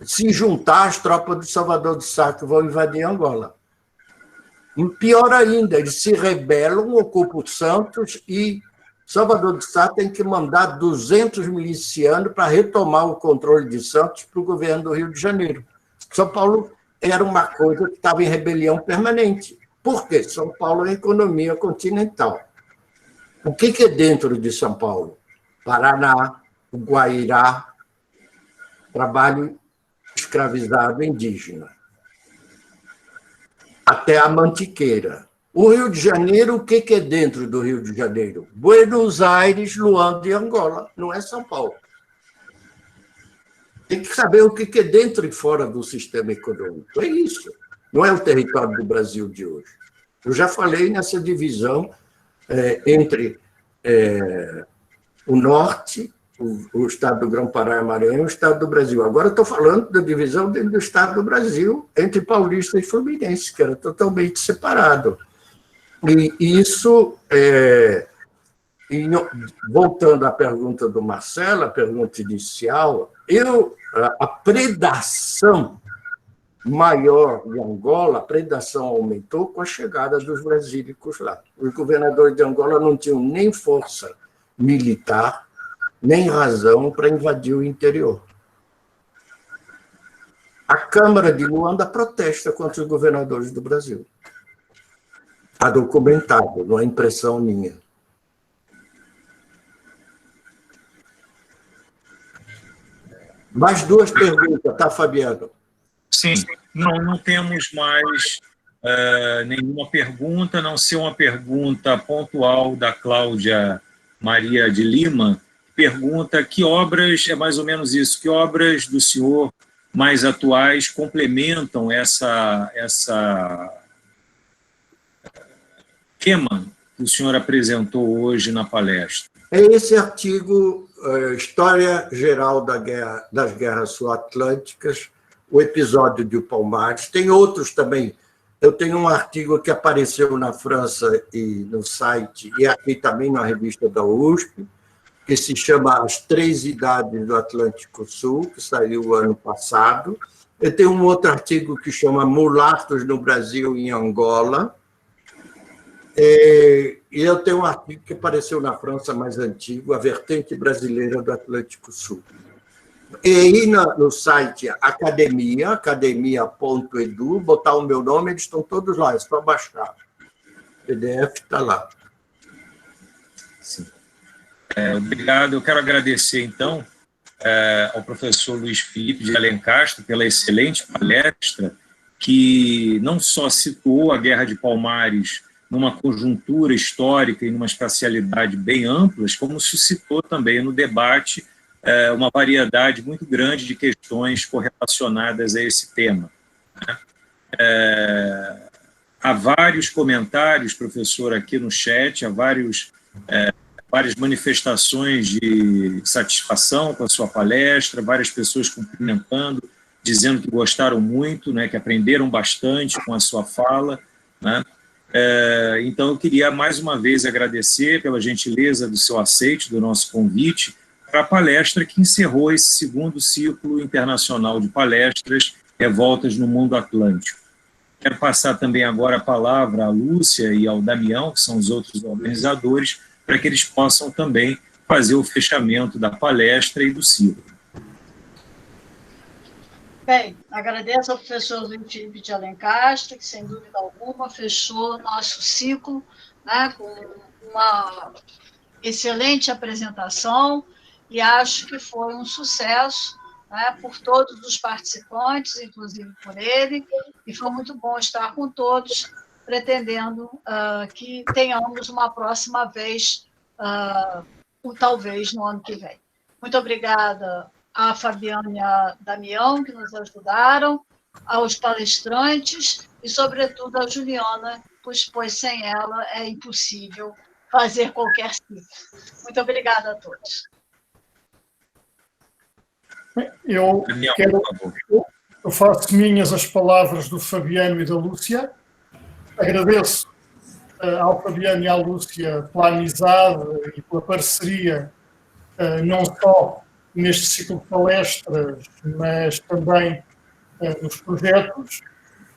se juntar às tropas de Salvador de Sá, que vão invadir Angola. E pior ainda, eles se rebelam, ocupam Santos e Salvador de Sá tem que mandar 200 milicianos para retomar o controle de Santos para o governo do Rio de Janeiro. São Paulo era uma coisa que estava em rebelião permanente. Por quê? São Paulo é economia continental. O que é dentro de São Paulo? Paraná, Guairá, trabalho escravizado indígena. Até a Mantiqueira. O Rio de Janeiro, o que é dentro do Rio de Janeiro? Buenos Aires, Luanda e Angola, não é São Paulo. Tem que saber o que é dentro e fora do sistema econômico. É isso. Não é o território do Brasil de hoje. Eu já falei nessa divisão entre o norte, o estado do Grão-Pará e Maranhão, e o estado do Brasil. Agora estou falando da divisão dentro do estado do Brasil entre paulista e fluminense, que era totalmente separado. E isso, voltando à pergunta do Marcelo, a pergunta inicial, eu a predação maior de Angola, a predação aumentou com a chegada dos brasílicos lá. Os governadores de Angola não tinham nem força militar, nem razão para invadir o interior. A Câmara de Luanda protesta contra os governadores do Brasil. Está documentado, não é impressão minha. Mais duas perguntas, tá, Fabiano? Sim, não temos mais nenhuma pergunta, a não ser uma pergunta pontual da Cláudia Maria de Lima, pergunta que obras, é mais ou menos isso, que obras do senhor mais atuais complementam essa tema que o senhor apresentou hoje na palestra? É esse artigo, História Geral das Guerras Sul-Atlânticas, o episódio de Palmares. Tem outros também. Eu tenho um artigo que apareceu na França e no site, e aqui também na revista da USP, que se chama As Três Idades do Atlântico Sul, que saiu ano passado. Eu tenho um outro artigo que chama Mulatos no Brasil e em Angola. E eu tenho um artigo que apareceu na França mais antigo, A Vertente Brasileira do Atlântico Sul. E aí no site academia.edu, botar o meu nome, eles estão todos lá, é só baixar. O PDF está lá. Sim. Obrigado. Eu quero agradecer, então, ao professor Luiz Felipe de Alencastro pela excelente palestra, que não só situou a Guerra de Palmares numa conjuntura histórica e numa espacialidade bem amplas, como suscitou também no debate uma variedade muito grande de questões correlacionadas a esse tema. Há vários comentários, professor, aqui no chat, há várias manifestações de satisfação com a sua palestra, várias pessoas cumprimentando, dizendo que gostaram muito, né, que aprenderam bastante com a sua fala, né? Então, eu queria mais uma vez agradecer pela gentileza do seu aceite do nosso convite para a palestra que encerrou esse segundo ciclo internacional de palestras Revoltas no Mundo Atlântico. Quero passar também agora a palavra à Lúcia e ao Damião, que são os outros organizadores, para que eles possam também fazer o fechamento da palestra e do ciclo. Bem, agradeço ao professor Luiz Felipe de Alencastro, que, sem dúvida alguma, fechou nosso ciclo, né, com uma excelente apresentação, e acho que foi um sucesso, né, por todos os participantes, inclusive por ele, e foi muito bom estar com todos, pretendendo que tenhamos uma próxima vez, ou talvez no ano que vem. Muito obrigada a Fabiana e a Damião, que nos ajudaram, aos palestrantes e, sobretudo, a Juliana, pois sem ela é impossível fazer qualquer ciclo. Muito obrigada a todos. Eu faço minhas as palavras do Fabiano e da Lúcia. Agradeço ao Fabiano e à Lúcia pela amizade e pela parceria, não só neste ciclo de palestras, mas também nos projetos.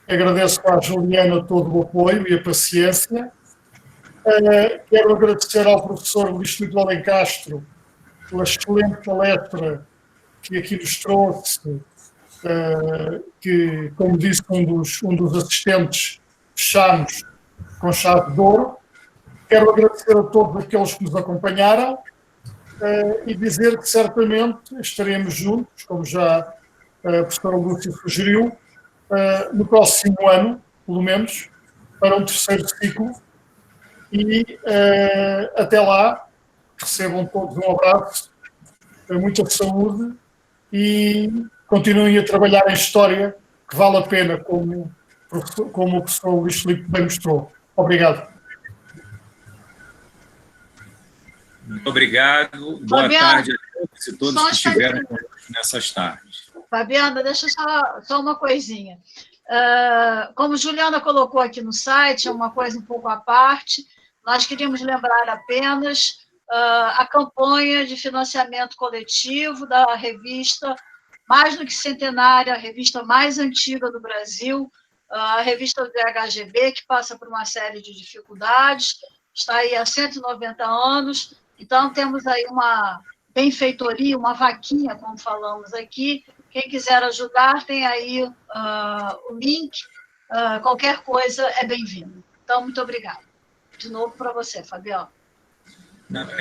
Agradeço à Juliana todo o apoio e a paciência. Quero agradecer ao professor Luís Felipe de Alencastro pela excelente palestra que aqui nos trouxe, que, como disse um dos assistentes, fechamos com chave de ouro. Quero agradecer a todos aqueles que nos acompanharam e dizer que certamente estaremos juntos, como já a professora Lúcia sugeriu, no próximo ano, pelo menos, para um terceiro ciclo. E até lá, recebam todos um abraço, muita saúde e continuem a trabalhar em história, que vale a pena, como o professor Luís Felipe bem mostrou. Obrigado. Muito obrigado. Boa tarde a todos e todos que estiveram conosco nessas tardes. Fabiana, deixa só uma coisinha. Como Juliana colocou aqui no site, é uma coisa um pouco à parte, nós queríamos lembrar apenas a campanha de financiamento coletivo da revista mais do que centenária, a revista mais antiga do Brasil, a revista do DHGB, que passa por uma série de dificuldades, está aí há 190 anos, então temos aí uma benfeitoria, uma vaquinha, como falamos aqui. Quem quiser ajudar, tem aí o link, qualquer coisa é bem-vindo. Então, muito obrigada. De novo para você, Fabiano.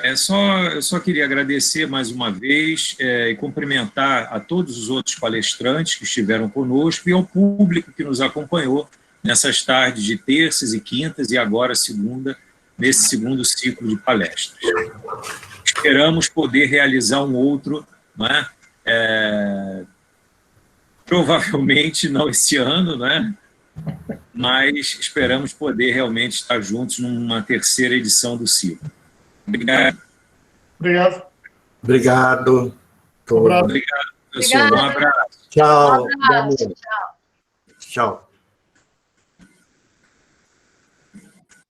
Eu só queria agradecer mais uma vez e cumprimentar a todos os outros palestrantes que estiveram conosco e ao público que nos acompanhou nessas tardes de terças e quintas e agora segunda, nesse segundo ciclo de palestras. Esperamos poder realizar um outro, não é? Provavelmente não esse ano, né? Mas esperamos poder realmente estar juntos numa terceira edição do ciclo. Obrigado. Obrigado. Obrigado. Obrigado, professor. Um abraço. Tchau. Um abraço. Tchau. Tchau.